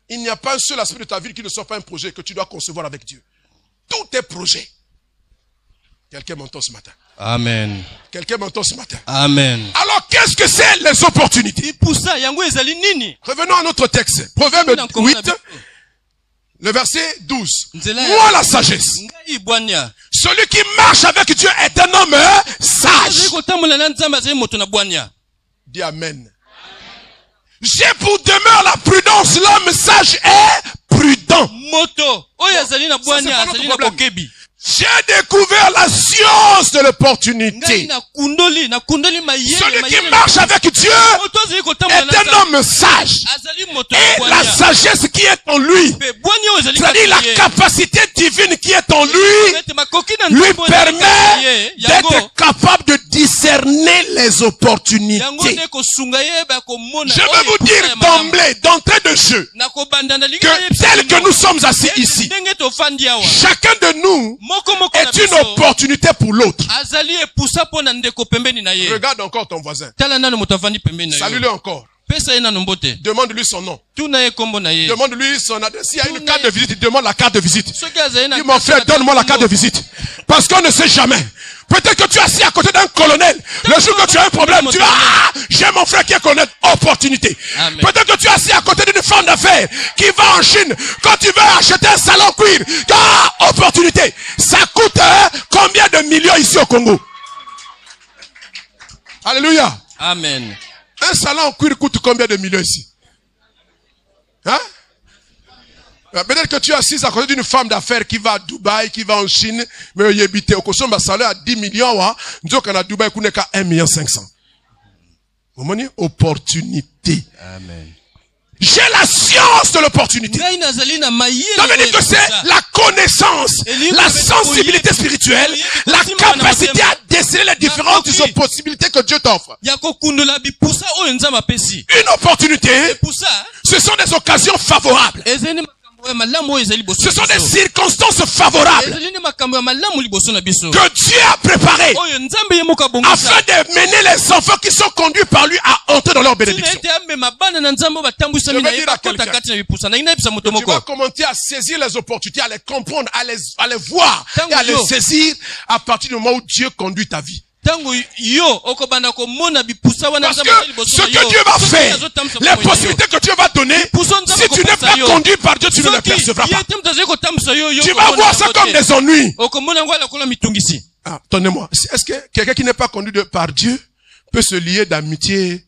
[SPEAKER 4] Il n'y a pas un seul aspect de ta vie qui ne soit pas un projet que tu dois concevoir avec Dieu. Tout est projet. Quelqu'un m'entend ce matin.
[SPEAKER 5] Amen.
[SPEAKER 4] Quelqu'un m'entend ce matin.
[SPEAKER 5] Amen.
[SPEAKER 4] Alors, qu'est-ce que c'est les opportunités? Revenons à notre texte. Proverbe 8. Le verset 12. Moi la sagesse. Celui qui marche avec Dieu est un homme sage. Dis amen. J'ai pour demeure la prudence. L'homme sage est prudent. J'ai découvert la science de l'opportunité. Celui qui marche avec Dieu est un homme sage. Et la sagesse qui est en lui, c'est-à-dire la capacité divine qui est en lui, lui permet d'être capable de discerner les opportunités. Je veux vous dire d'emblée, d'entrée de jeu, que tel que nous sommes assis ici, chacun de nous est une opportunité pour l'autre. Regarde encore ton voisin. Salue-le encore. Demande-lui son nom. Demande-lui son adresse. S'il y a une carte de visite, il demande la carte de visite. Dis, mon frère, donne-moi la carte de visite. Parce qu'on ne sait jamais. Peut-être que tu es assis à côté d'un colonel. Le jour que tu as un problème, tu vas, j'ai mon frère qui est colonel. Opportunité. Peut-être que tu es assis à côté d'une femme d'affaires qui va en Chine. Quand tu veux acheter un salon cuir, opportunité. Ça coûte combien de millions ici au Congo? Alléluia.
[SPEAKER 5] Amen.
[SPEAKER 4] Un salon en cuir coûte combien de millions ici? Hein? Peut-être que tu es assise à côté d'une femme d'affaires qui va à Dubaï, qui va en Chine, mais il habite au cochon, bah, salaire à 10 millions, nous sommes à Dubaï, qu'on n'est qu'à 1,5 million. Opportunité.
[SPEAKER 5] Amen.
[SPEAKER 4] J'ai la science de l'opportunité. Ça veut dire que c'est la connaissance, la sensibilité spirituelle, la capacité à déceler les différentes possibilités que Dieu t'offre. Une opportunité, ce sont des occasions favorables. Ce sont des circonstances favorables que Dieu a préparées afin de mener les enfants qui sont conduits par lui à entrer dans leur bénédiction. Je vais dire à quelqu'un, tu vas commencer à saisir les opportunités, à les comprendre, à les voir et à les saisir à partir du moment où Dieu conduit ta vie. Parce que ce que Dieu va faire, les possibilités que Dieu va donner, si tu n'es pas conduit par Dieu, tu ne les percevras pas. Tu vas voir ça comme des ennuis. Ah, attendez-moi. Est-ce que quelqu'un qui n'est pas conduit par Dieu peut se lier d'amitié?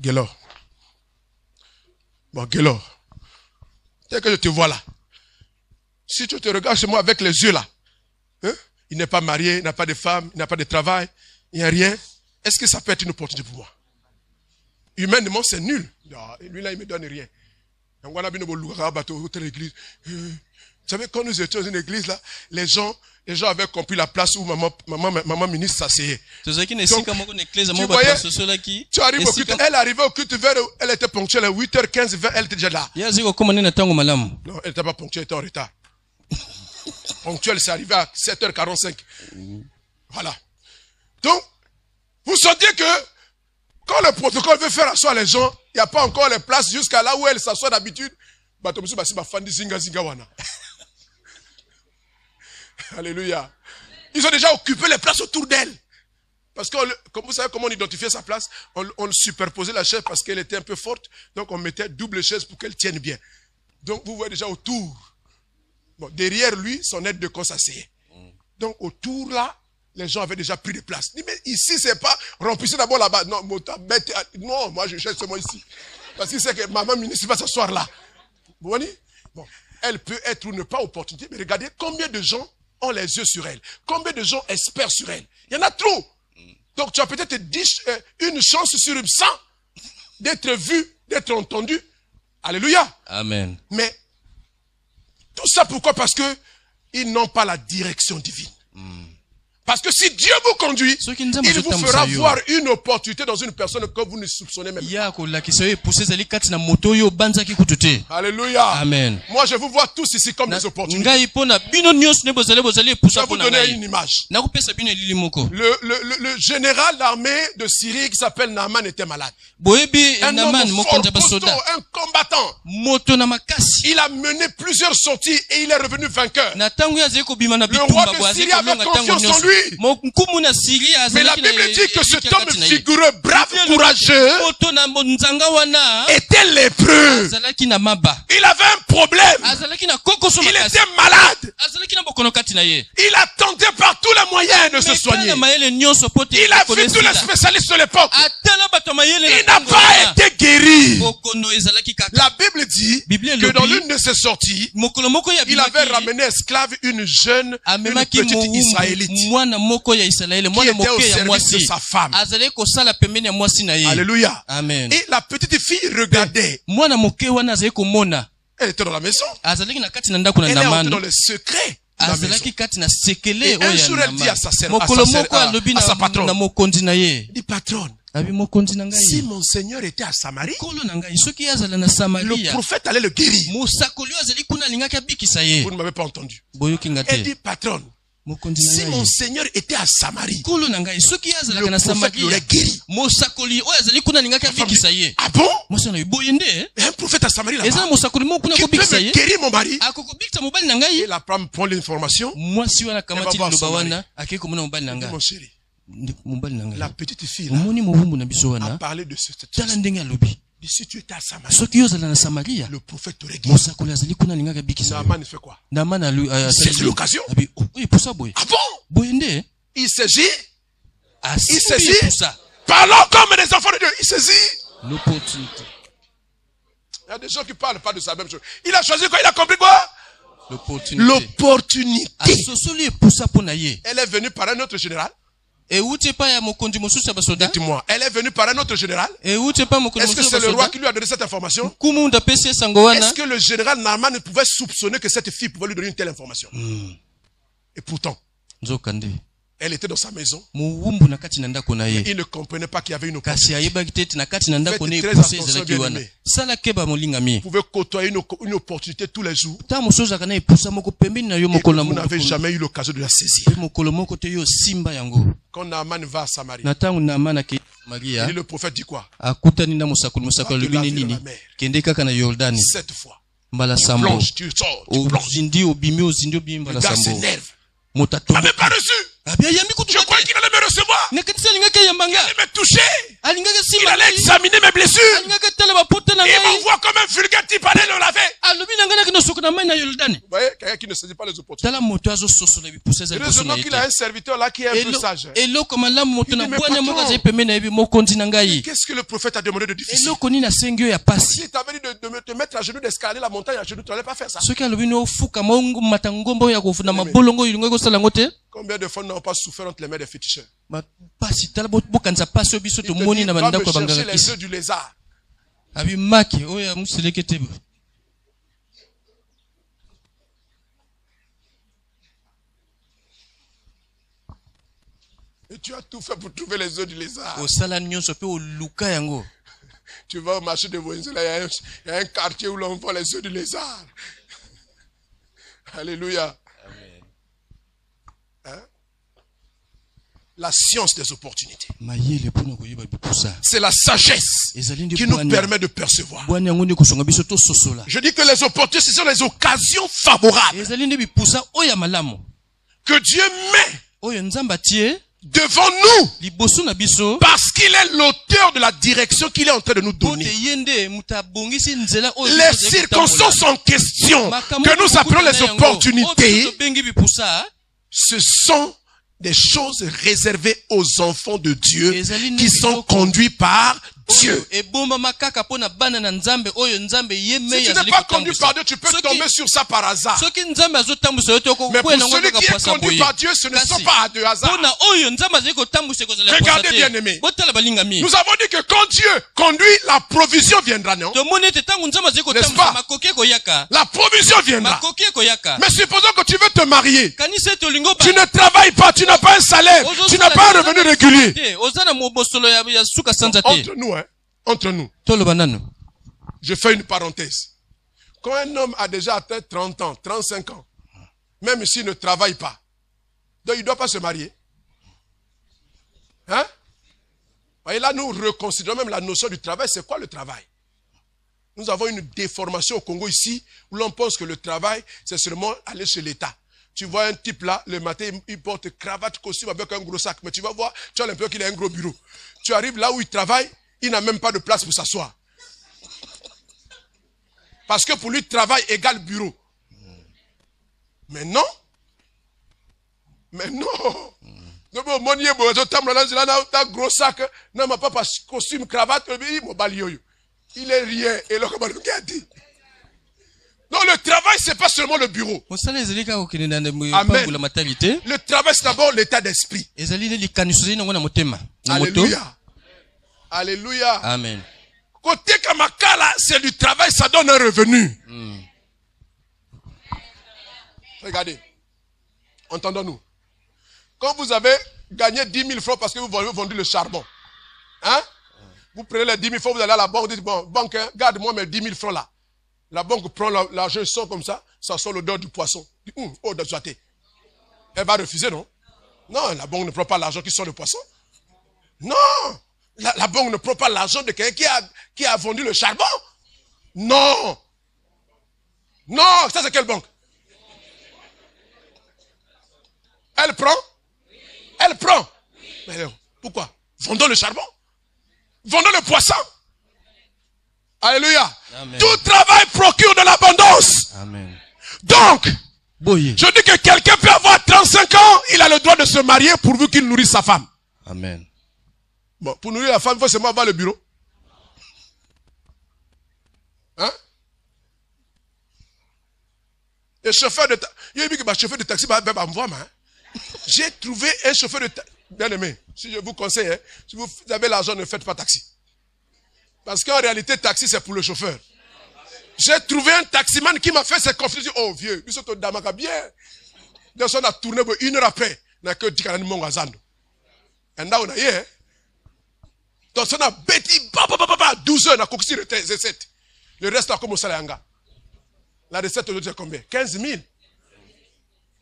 [SPEAKER 4] Gélor. Bon, Gélor. Tel que je te vois là. Si tu te regardes chez moi avec les yeux là, hein? Il n'est pas marié, il n'a pas de femme, il n'a pas de travail, il n'y a rien. Est-ce que ça peut être une opportunité pour moi? Humainement, c'est nul. Lui là, il ne me donne rien. Vous savez, quand nous étions dans une église là, les gens avaient compris la place où maman ministre s'asseyait. Donc, tu voyais, tu arrives au culte, elle arrivait au culte elle était ponctuelle à 8h15, 20, elle était déjà là. Non, elle n'était pas ponctuelle, elle était en retard. Ponctuel, c'est arrivé à 7h45. Voilà. Donc, vous sentez que quand le protocole veut faire asseoir les gens, il n'y a pas encore les places jusqu'à là où elle s'assoit d'habitude. Alléluia. Ils ont déjà occupé les places autour d'elle. Parce que, comme vous savez comment on identifiait sa place, on superposait la chaise parce qu'elle était un peu forte. Donc, on mettait double chaise pour qu'elle tienne bien. Donc, vous voyez déjà autour. Bon, derrière lui, son aide de camp s'asseyait. Donc, autour là, les gens avaient déjà pris des places. Mais ici, c'est pas, remplissez d'abord là-bas. Non, non, moi, je cherche seulement ici. Parce qu'il sait que maman ministre va s'asseoir là. Vous voyez? Bon, elle peut être ou ne pas opportunité, mais regardez combien de gens ont les yeux sur elle. Combien de gens espèrent sur elle. Il y en a trop. Donc, tu as peut-être une chance sur 100 d'être vu, d'être entendu. Alléluia.
[SPEAKER 5] Amen.
[SPEAKER 4] Mais, tout ça pourquoi? Parce que ils n'ont pas la direction divine. Parce que si Dieu vous conduit, il vous fera voir une opportunité dans une personne que vous ne soupçonnez même pas. Alléluia.
[SPEAKER 5] Amen.
[SPEAKER 4] Moi, je vous vois tous ici comme des opportunités. Je vais vous donner une image. Le général d'armée de Syrie qui s'appelle Naaman était malade. Un homme fort, costaud, un combattant. Il a mené plusieurs sorties et il est revenu vainqueur. Le roi de Syrie avait confiance en lui. Mais la Bible dit que cet homme vigoureux, brave, courageux, était lépreux. Il avait un problème. Il était malade. Il a tenté par tous les moyens de se soigner. Il a vu tous les spécialistes de l'époque. Il n'a pas été guéri. La Bible dit que dans l'une de ses sorties, il avait ramené esclave une jeune, une petite Israélite qui était au service de sa femme. Alléluia.
[SPEAKER 5] Amen.
[SPEAKER 4] Et la petite fille regardait. Elle était dans la maison. Elle est entrée dans le secret la maison.
[SPEAKER 5] Et
[SPEAKER 4] un jour, elle dit à sa patronne,
[SPEAKER 5] patronne.
[SPEAKER 4] dit patronne, si mon Seigneur était à Samarie, le prophète allait le guérir. Vous ne m'avez pas entendu. Elle dit patronne, si mon Seigneur était à Samarie, le prophète l'aurait guéri. Ah bon? Un prophète à Samarie là-bas qui peut me guérir mon mari. Et la femme prend l'information. Mon chéri, la petite fille là, a parlé de cette chose. Si tu étais à Samarie, le prophète t'aurait guéri. Naaman fait quoi? C'est l'occasion. Ah bon? Il saisit. Parlons comme des enfants de Dieu. Il saisit l'opportunité. Il y a des gens qui parlent pas de sa même chose. Il a choisi quoi? Il a compris quoi? L'opportunité. Elle est venue par un autre général. Dites-moi, elle est venue par un autre général. Est-ce que c'est le roi qui lui a donné cette information? Est-ce que le général Naaman ne pouvait soupçonner que cette fille pouvait lui donner une telle information? Et pourtant, elle était dans sa maison. Et il ne comprenait pas qu'il y avait une opportunité. Faites très attention, bien-aimés. Vous pouvez côtoyer une opportunité tous les jours. Et que vous n'avez jamais eu l'occasion de la saisir. Quand Naaman va à Samarie, et le prophète dit quoi? Cette fois, plonge, tu sors, tu plonges. Le gars s'énerve. Il n'avait pas reçu. Je croyais qu'il allait me recevoir. Il allait me toucher. Il allait examiner mes blessures. Il m'envoie comme un vulgaire type aller le laver. Vous voyez, quelqu'un qui ne saisit pas les opportunités. Heureusement qu'il a un serviteur là qui est un peu sage. Il dit, mais patron, qu'est-ce que le prophète a demandé de difficile? Si t'avais dit de te mettre à genoux, d'escalader la montagne à genoux, tu n'allais pas faire ça. Combien de fois nous n'avons pas souffert entre les mains des féticheurs? Il te dit, va me chercher les œufs du lézard. Et tu as tout fait pour trouver les œufs du lézard. Tu vas au marché de Voinzela, il y a un quartier où l'on vend les œufs du lézard. Alléluia. Hein? La science des opportunités. C'est la sagesse qui nous permet de percevoir. Je dis que les opportunités, ce sont les occasions favorables que Dieu met devant nous parce qu'il est l'auteur de la direction qu'il est en train de nous donner. Les circonstances en question que nous appelons les opportunités, ce sont des choses réservées aux enfants de Dieu qui sont conduits par Dieu. Si tu n'es pas conduit par Dieu, tu peux tomber sur ça par hasard. Mais pour celui qui est conduit par Dieu, ce ne sont pas de hasard. Regardez bien aimé. Nous avons dit que quand Dieu conduit, la provision viendra, non? N'est-ce pas? La provision viendra. Mais supposons que tu veux te marier. Tu ne travailles pas, tu n'as pas un salaire, tu n'as pas un revenu régulier. Entre nous, je fais une parenthèse. Quand un homme a déjà atteint 30 ans, 35 ans, même s'il ne travaille pas, donc il ne doit pas se marier. Hein? Et là, nous reconsidérons même la notion du travail. C'est quoi le travail? Nous avons une déformation au Congo ici, où l'on pense que le travail, c'est seulement aller chez l'État. Tu vois un type là, le matin, il porte cravate, costume avec un gros sac, mais tu vas voir, tu as l'impression qu'il a un gros bureau. Tu arrives là où il travaille, il n'a même pas de place pour s'asseoir. Parce que pour lui, travail égale bureau. Mais non. Mais non. Gros sac, non, ma papa, costume, cravate, il est rien. Et là, comment on dit? Non, le travail, c'est pas seulement le bureau. Amen. Le travail, c'est d'abord l'état d'esprit. Alléluia. Alléluia.
[SPEAKER 5] Amen.
[SPEAKER 4] Côté Kamakala, c'est du travail, ça donne un revenu. Regardez. Entendons-nous. Quand vous avez gagné 10 000 francs parce que vous avez vendu le charbon, hein? Vous prenez les 10 000 francs, vous allez à la banque, vous dites, bon, banque, hein, garde-moi mes 10 000 francs là. La banque prend l'argent, sort comme ça sent l'odeur du poisson. Oh, de joie. Elle va refuser, non? Non, la banque ne prend pas l'argent qui sort le poisson. Non, la banque ne prend pas l'argent de quelqu'un qui a vendu le charbon. Non. Non, ça c'est quelle banque? Elle prend? Elle prend. Mais alors, pourquoi? Vendons le charbon. Vendons le poisson. Alléluia.
[SPEAKER 5] Amen.
[SPEAKER 4] Tout travail procure de l'abondance.
[SPEAKER 5] Amen.
[SPEAKER 4] Donc,
[SPEAKER 5] Boye.
[SPEAKER 4] je dis que quelqu'un peut avoir 35 ans, il a le droit de se marier pourvu qu'il nourrisse sa femme.
[SPEAKER 5] Amen.
[SPEAKER 4] Bon, pour nourrir la femme, il faut seulement avoir le bureau. Hein? Et chauffeur de taxi, il y a dit que chauffeur de taxi va me voir, hein? J'ai trouvé un chauffeur de taxi. Bien aimé, si je vous conseille, hein, si vous avez l'argent, ne faites pas taxi. Parce qu'en réalité, taxi, c'est pour le chauffeur. J'ai trouvé un taximan qui m'a fait ses confidences. Oh vieux, il s'est damaka bien. Donc on a tourné 1 heure après. N'a que 10 canaux mongazando. Et là on a hier. Donc on a bêti 12 heures, on a coxé le 7. Le reste a commencé à l'anga. La recette aujourd'hui c'est combien? 15 000.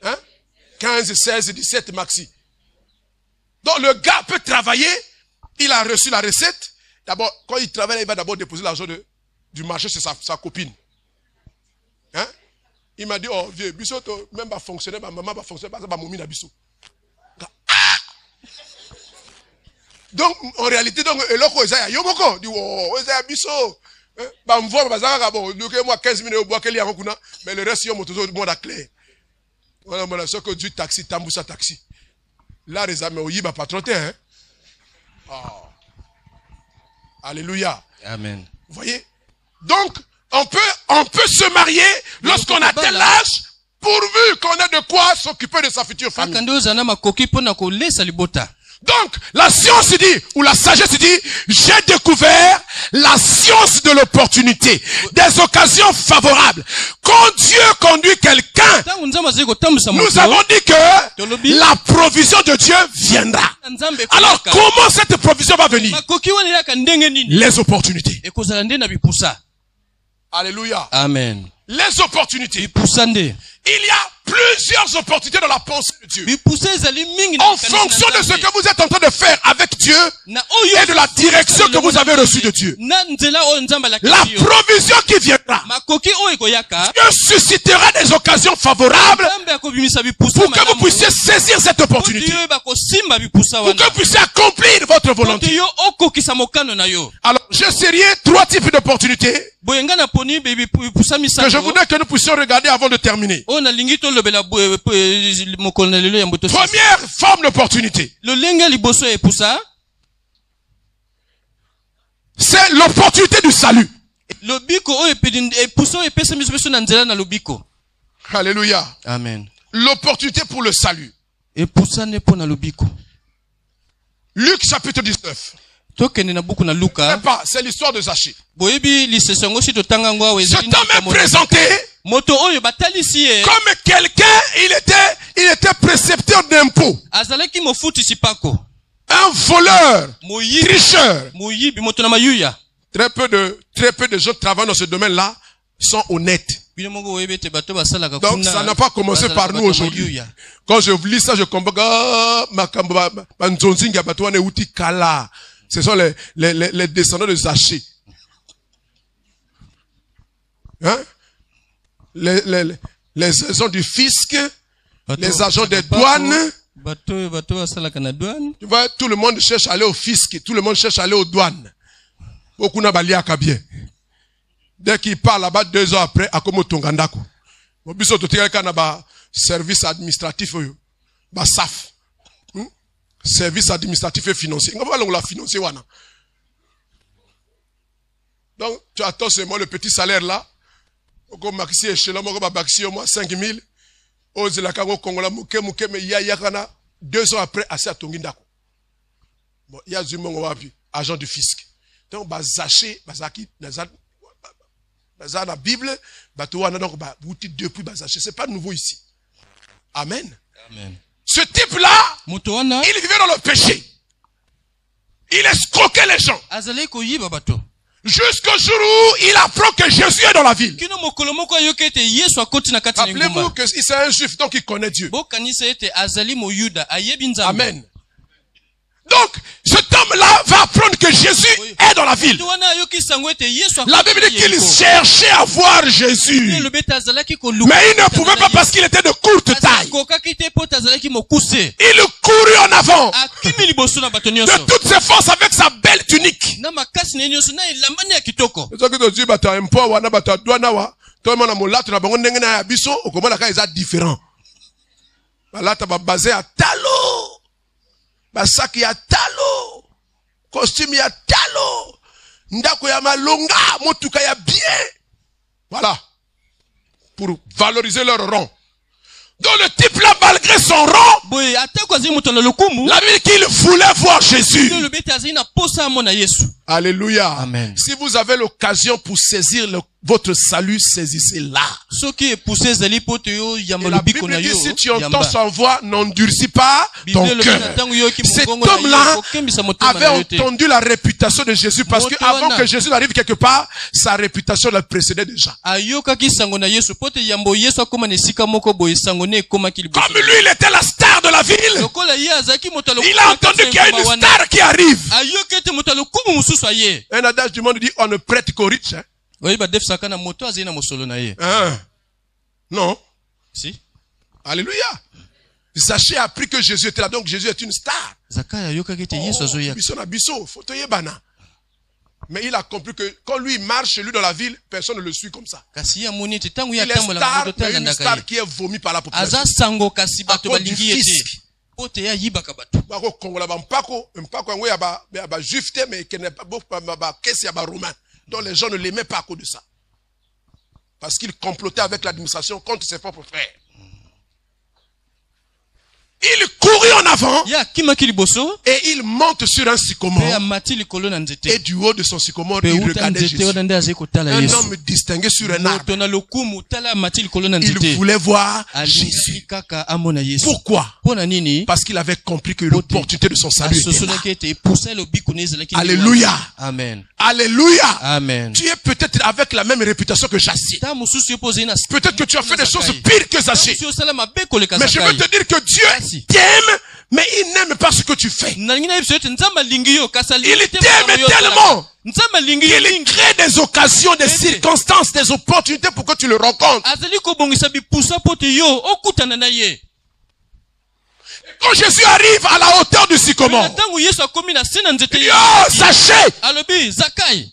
[SPEAKER 4] Hein? 15, 16, 17 maxi. Donc le gars peut travailler. Il a reçu la recette. D'abord, quand il travaille, il va d'abord déposer l'argent du marché chez sa copine. Hein? Il m'a dit, oh vieux, Bissoto, même va fonctionner, ma maman va fonctionner, ça va momie na Bissot. Donc, en réalité, donc, et l'autre, il dit, Yomoko, dit, oh, il dit, Bissot. Bah, me voir, bah, bon, moi 15 minutes au bois, qu'il y a un coup, mais le reste, il y a un monde à clé. Voilà, voilà, ce que du taxi, tamboussa taxi. Là, les amis, il va pas trotter, hein. Oh. Alléluia.
[SPEAKER 5] Amen.
[SPEAKER 4] Vous voyez? Donc, on peut se marier lorsqu'on atteint l'âge, pourvu qu'on ait de quoi s'occuper de sa future famille. Donc, la science dit, ou la sagesse dit, j'ai découvert la science de l'opportunité, des occasions favorables. Quand Dieu conduit quelqu'un, nous avons dit que la provision de Dieu viendra. Alors, comment cette provision va venir? Les opportunités. Alléluia.
[SPEAKER 5] Amen.
[SPEAKER 4] Les opportunités. Il y a plusieurs opportunités dans la pensée de Dieu. En fonction de ce que vous êtes en train de faire avec Dieu et de la direction que vous avez reçue de Dieu. La provision qui viendra. Dieu suscitera des occasions favorables pour que vous puissiez saisir cette opportunité. Pour que vous puissiez accomplir votre volonté. Alors, je serai 3 types d'opportunités que je voudrais que nous puissions regarder avant de terminer. Première forme d'opportunité. C'est l'opportunité du salut. Alléluia.
[SPEAKER 5] Amen.
[SPEAKER 4] L'opportunité pour le salut. Luc chapitre 19. C'est l'histoire de Zachée. Cet homme est présenté comme quelqu'un, il était précepteur d'impôts. Un voleur, tricheur. Très peu de gens travaillant dans ce domaine-là sont honnêtes. Donc ça n'a pas commencé par nous aujourd'hui. Quand je lis ça, je comprends que ce sont les descendants de Zachée. Hein? Les agents du fisc, les agents des douanes. Tu vois, tout le monde cherche à aller au fisc, tout le monde cherche à aller aux douanes. Beaucoup n'a pas lié à bien. Dès qu'il part là-bas, 2 heures après, à comme Tongandako. Mon biso to tika kana ba service administratif oyo. Ba SAF. Service administratif et financier. On va la financer wana. Donc, tu attends seulement le petit salaire là. Oko maxi échelon, oko ba baxi au moins 5 000. Ose la kango kongola muke me ya kana 2 ans après assez à Tongindako. Bon, il y a du monde wapi, agent du fisc. Donc ba Zachée, ba zaki dans la Bible, donc depuis Zachée, c'est pas nouveau ici. Amen.
[SPEAKER 5] Amen.
[SPEAKER 4] Ce type-là,
[SPEAKER 5] Moto wana
[SPEAKER 4] il vivait dans le péché. Il escroquait les gens.
[SPEAKER 5] azali koyiba bato.
[SPEAKER 4] Jusqu'au jour où il apprend que Jésus est dans la ville.
[SPEAKER 5] Kino mokolo moko ayoka ete Yesu akoti na kati na
[SPEAKER 4] Rappelez-vous
[SPEAKER 5] ngomba.
[SPEAKER 4] que c'est un juif, donc il connaît Dieu.
[SPEAKER 5] Bokanisa ete azali moyuda ayebi nzambe.
[SPEAKER 4] Amen. Donc, cet homme-là va apprendre que Jésus est dans la ville.
[SPEAKER 5] Moto wana ayoki sango ete Yesu akoti.
[SPEAKER 4] La Bible dit qu'il cherchait à voir Jésus.
[SPEAKER 5] Le beta azalaki koluka.
[SPEAKER 4] Mais il ne pouvait pas parce qu'il était de courte taille.
[SPEAKER 5] Kokaki te po azalaki mokuse.
[SPEAKER 4] Il courut en avant.
[SPEAKER 5] Akimi liboso na bato nyonso.
[SPEAKER 4] De toutes ses forces avec sa belle tunique.
[SPEAKER 5] Na makasi na nyonso na elambani ya kitoko.
[SPEAKER 4] Soki tozi bato ya mpo wana bato ya douane awa tomona molato na bango ndenge na ya biso okomona ka eza différent. Balata babase ya talo. Basaki ya talo. Costume ya talo. Ndako ya malonga, motuka ya bien. Voilà. Pour valoriser leur rang. Donc le type là, malgré son rang,
[SPEAKER 5] Boy, atako azali moto na lokumu.
[SPEAKER 4] la Bible dit qu'il voulait voir Jésus.
[SPEAKER 5] Le beta azali na posa mona Yesu.
[SPEAKER 4] Alléluia.
[SPEAKER 5] Amen.
[SPEAKER 4] Si vous avez l'occasion pour saisir votre salut, saisissez-la.
[SPEAKER 5] Soki epousse ezali po te yo
[SPEAKER 4] Et
[SPEAKER 5] yamba
[SPEAKER 4] la
[SPEAKER 5] lobiko
[SPEAKER 4] Bible
[SPEAKER 5] na
[SPEAKER 4] dit,
[SPEAKER 5] yo.
[SPEAKER 4] si tu entends sa voix, n'endurcis pas ton cœur. Cet homme-là avait entendu la réputation de Jésus parce que avant que Jésus n'arrive quelque part, sa réputation la précédait déjà.
[SPEAKER 5] Ayokaki sango na Yesu po te yambo Yesu akoma na esika moko boye sango ne ekomaki liboso.
[SPEAKER 4] Comme lui, il était la star de la ville.
[SPEAKER 5] Lokola ye azaki moto
[SPEAKER 4] Il a entendu qu'il y a une star qui arrive.
[SPEAKER 5] Ayoki ete moto lokumu mususu aye.
[SPEAKER 4] Un adage du monde dit, on ne prête qu'aux riches. Hein?
[SPEAKER 5] Oyi ba def saka na moto azali na mosolo na ye.
[SPEAKER 4] Hein? Non.
[SPEAKER 5] Si.
[SPEAKER 4] Alléluia. Zaché a appris que Jésus était là, donc Jésus est une star.
[SPEAKER 5] Zakaya ayokaki ete Yesu azoya.
[SPEAKER 4] Biso na biso, faut te yebana. Mais il a compris que quand lui marche chez lui dans la ville, personne ne le suit comme ça.
[SPEAKER 5] Kasi ya moni ete tangu
[SPEAKER 4] Il
[SPEAKER 5] ya
[SPEAKER 4] est
[SPEAKER 5] tambola
[SPEAKER 4] star,
[SPEAKER 5] moto
[SPEAKER 4] mais
[SPEAKER 5] tala
[SPEAKER 4] une
[SPEAKER 5] ndaka
[SPEAKER 4] star
[SPEAKER 5] ye.
[SPEAKER 4] qui est vomi par la population.
[SPEAKER 5] Aza sango kasi bato
[SPEAKER 4] À cause du
[SPEAKER 5] balingi ete.
[SPEAKER 4] fisc.
[SPEAKER 5] Po te ya yibaka bato.
[SPEAKER 4] Bako kongola ba mpako yango ya ba juif te, mais qui n'est pas ba kesi ya ba romain. Donc les gens ne l'aimaient pas à cause de ça. Parce qu'il complotait avec l'administration contre ses propres frères. Il courut en avant
[SPEAKER 5] Ya kimaki liboso.
[SPEAKER 4] et il monte sur un sycomore.
[SPEAKER 5] Pe amati likolo na nzete.
[SPEAKER 4] Et du haut de son sycomore,
[SPEAKER 5] Pe
[SPEAKER 4] il
[SPEAKER 5] uta
[SPEAKER 4] regardait
[SPEAKER 5] nzete
[SPEAKER 4] Jésus.
[SPEAKER 5] wana nde azali kotala
[SPEAKER 4] Un
[SPEAKER 5] Yesu.
[SPEAKER 4] homme distingué sur un arbre.
[SPEAKER 5] Moto na lokumu tala amati likolo na
[SPEAKER 4] Il
[SPEAKER 5] nzete.
[SPEAKER 4] voulait voir
[SPEAKER 5] Alingaki
[SPEAKER 4] Jésus.
[SPEAKER 5] kaka amona Yesu.
[SPEAKER 4] Pourquoi?
[SPEAKER 5] Pona nini?
[SPEAKER 4] Parce qu'il avait compris que l'opportunité de son salut était là.
[SPEAKER 5] Asosolaki ete epusa lobiko na ezalaki.
[SPEAKER 4] Alléluia.
[SPEAKER 5] Amen.
[SPEAKER 4] Alléluia.
[SPEAKER 5] Amen.
[SPEAKER 4] Tu es peut-être avec la même réputation que Zaché.
[SPEAKER 5] Ta mususu yopoze na.
[SPEAKER 4] Peut-être que tu as fait des choses pires que Zaché.
[SPEAKER 5] Si osala mabe koleka
[SPEAKER 4] Mais je veux
[SPEAKER 5] Zakai.
[SPEAKER 4] te dire que Dieu t'aime, mais il n'aime pas ce que tu fais.
[SPEAKER 5] Na ngina yebiso ete nzamba alingi yo kasali.
[SPEAKER 4] Il t'aime tellement
[SPEAKER 5] Nzamba alingi yo
[SPEAKER 4] qu'il
[SPEAKER 5] mingi.
[SPEAKER 4] crée des occasions, des circonstances, des opportunités pour que tu le rencontres.
[SPEAKER 5] Azali kobongisa bipusa pote yo okutana na ye.
[SPEAKER 4] Quand Jésus arrive à la hauteur du sycomore,
[SPEAKER 5] Tangu Yesu akomi na sena nzete ye.
[SPEAKER 4] yo, Zaché,
[SPEAKER 5] Alobi Zakai.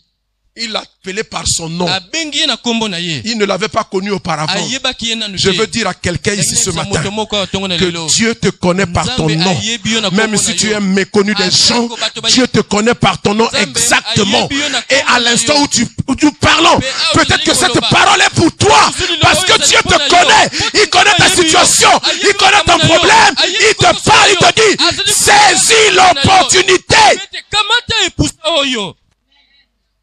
[SPEAKER 4] il l'appelait par son nom.
[SPEAKER 5] Abengi ye na kombo na ye.
[SPEAKER 4] Il ne l'avait pas connu auparavant.
[SPEAKER 5] Ayebaki ye nanu te.
[SPEAKER 4] Je veux dire à quelqu'un ici ce matin
[SPEAKER 5] Moto moko atongo na
[SPEAKER 4] que
[SPEAKER 5] lelo.
[SPEAKER 4] Dieu te connaît par ton
[SPEAKER 5] Nzambe
[SPEAKER 4] nom.
[SPEAKER 5] ayebi yo na
[SPEAKER 4] Même
[SPEAKER 5] kombo
[SPEAKER 4] si
[SPEAKER 5] na
[SPEAKER 4] tu
[SPEAKER 5] yo.
[SPEAKER 4] es méconnu des gens, Dieu te connaît par ton nom
[SPEAKER 5] Nzambe
[SPEAKER 4] exactement.
[SPEAKER 5] ayebi yo na
[SPEAKER 4] Et
[SPEAKER 5] kombo
[SPEAKER 4] à
[SPEAKER 5] na
[SPEAKER 4] l'instant
[SPEAKER 5] yo.
[SPEAKER 4] où tu parlons, peut-être que cette parole est pour toi. Parce que Dieu te connaît. Il connaît ta situation. Il connaît ton problème. Il te parle, il te dit, saisis l'opportunité.
[SPEAKER 5] Kamata epusa oyo.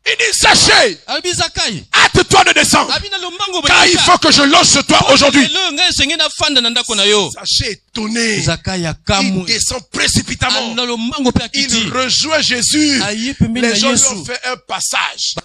[SPEAKER 4] Il dit, Zaché,
[SPEAKER 5] Albi Zakai.
[SPEAKER 4] hâte-toi de descendre.
[SPEAKER 5] Abina lombango
[SPEAKER 4] Car il faut que je loge sur toi aujourd'hui.
[SPEAKER 5] Lelo ngai senge na fanda na ndako na yo.
[SPEAKER 4] Zaché est étonné.
[SPEAKER 5] Zakai
[SPEAKER 4] Il
[SPEAKER 5] akamu.
[SPEAKER 4] descend précipitamment.
[SPEAKER 5] Na lombango pe akiti.
[SPEAKER 4] Il rejoint Jésus.
[SPEAKER 5] Aye pembeni na
[SPEAKER 4] Les gens lui
[SPEAKER 5] Yesu.
[SPEAKER 4] ont fait un passage.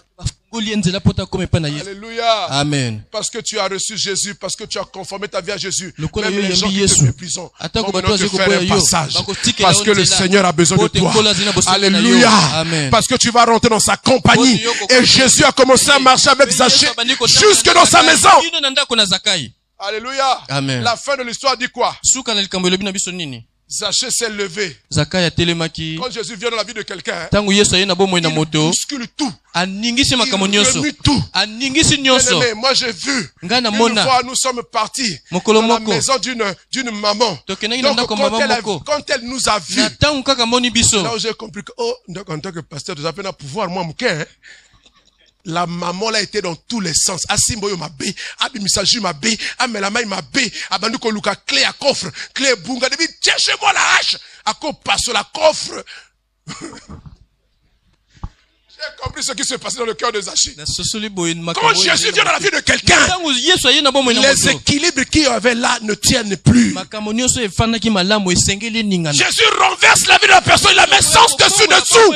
[SPEAKER 5] Ngoli nzela pota kome pa na Yesu.
[SPEAKER 4] Alléluia.
[SPEAKER 5] Amen.
[SPEAKER 4] Parce que tu as reçu Jésus, parce que tu as conformé ta vie à Jésus.
[SPEAKER 5] Lokola
[SPEAKER 4] Même
[SPEAKER 5] yo
[SPEAKER 4] les gens
[SPEAKER 5] yambi
[SPEAKER 4] qui te
[SPEAKER 5] Yesu.
[SPEAKER 4] méprisent vont
[SPEAKER 5] Atako
[SPEAKER 4] maintenant
[SPEAKER 5] bato
[SPEAKER 4] te
[SPEAKER 5] azeko
[SPEAKER 4] faire
[SPEAKER 5] boya
[SPEAKER 4] un
[SPEAKER 5] yo.
[SPEAKER 4] passage.
[SPEAKER 5] Bako tikela
[SPEAKER 4] Parce que le
[SPEAKER 5] nzela.
[SPEAKER 4] Seigneur a besoin de
[SPEAKER 5] Pote
[SPEAKER 4] toi.
[SPEAKER 5] nkola zina bosala na yo.
[SPEAKER 4] Alléluia.
[SPEAKER 5] Amen.
[SPEAKER 4] Parce que tu vas rentrer dans sa compagnie.
[SPEAKER 5] Pote yoko
[SPEAKER 4] Et Jésus a commencé à marcher avec Zaché jusque dans sa maison.
[SPEAKER 5] Ino na ndako na Zakai.
[SPEAKER 4] Alléluia.
[SPEAKER 5] Amen.
[SPEAKER 4] La fin de l'histoire dit quoi?
[SPEAKER 5] Suka na likambo elobi na biso nini?
[SPEAKER 4] Zaché s'est levé.
[SPEAKER 5] Zakai atelemaki.
[SPEAKER 4] Quand Jésus vient dans la vie de quelqu'un,
[SPEAKER 5] Tangu Yesu aye na bomoi na
[SPEAKER 4] il
[SPEAKER 5] moto.
[SPEAKER 4] bouscule tout.
[SPEAKER 5] Aningisi makambo
[SPEAKER 4] Il
[SPEAKER 5] nyonso.
[SPEAKER 4] remue tout.
[SPEAKER 5] Aningisi nyonso.
[SPEAKER 4] Bien-aimé, moi j'ai vu.
[SPEAKER 5] Nga na
[SPEAKER 4] Une
[SPEAKER 5] mona.
[SPEAKER 4] fois, nous sommes partis
[SPEAKER 5] Mokolo
[SPEAKER 4] dans la
[SPEAKER 5] moko.
[SPEAKER 4] maison d'une maman.
[SPEAKER 5] Tokenaki na
[SPEAKER 4] Donc,
[SPEAKER 5] ndako
[SPEAKER 4] quand
[SPEAKER 5] mama moko.
[SPEAKER 4] elle nous a vus,
[SPEAKER 5] Na tangu kaka moni biso.
[SPEAKER 4] là où j'ai compris que, oh, donc en tant que pasteur, tu as fait un pouvoir, moi, mon cœur, hein. La maman là était dans tous les sens. Asimboyo m'a bé, Abimisaju m'a bé, Amelamai m'a bé, Abanduko Luka clé à coffre, clé bunga, de tiens chez moi la hache, à quoi passe la coffre. J'ai compris ce qui se passait dans le cœur de Zachée.
[SPEAKER 5] Quand
[SPEAKER 4] Quand Jésus vient dans la vie de quelqu'un, les équilibres qu'il y avait là ne tiennent plus. Jésus renverse la vie de la personne, il la met sens dessus dessous.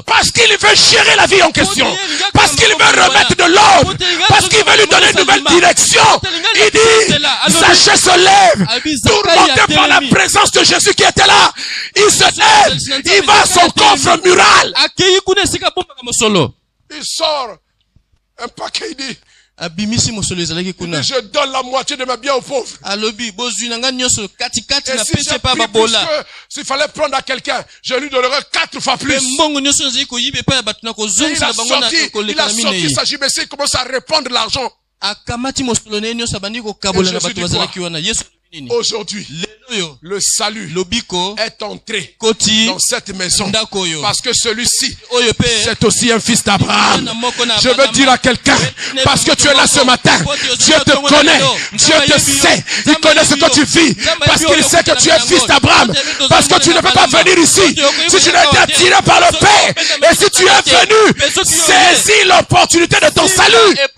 [SPEAKER 4] Parce qu'il veut gérer la vie en question. Parce qu'il veut remettre de l'ordre. Parce qu'il veut lui donner une nouvelle direction. Il dit, Zachée se lève, tourmenté par la présence de Jésus qui était là. Il se lève, il va à son coffre mural. Il sort un paquet, il dit, je donne la moitié de mes biens aux pauvres. Et si j'ai pris plus que s'il fallait prendre à quelqu'un, je lui donnerai 4 fois plus. Il a sorti sa JBC, il commence à répandre l'argent. Aujourd'hui, le salut est entré dans cette maison parce que celui-ci, c'est aussi un fils d'Abraham. Je veux dire à quelqu'un, parce que tu es là ce matin, Dieu te connaît, Dieu te sait, il connaît ce que tu vis, parce qu'il sait que tu es fils d'Abraham, parce que tu ne peux pas venir ici si tu n'as été attiré par le Père. Et si tu es venu, saisis l'opportunité de ton salut. C'est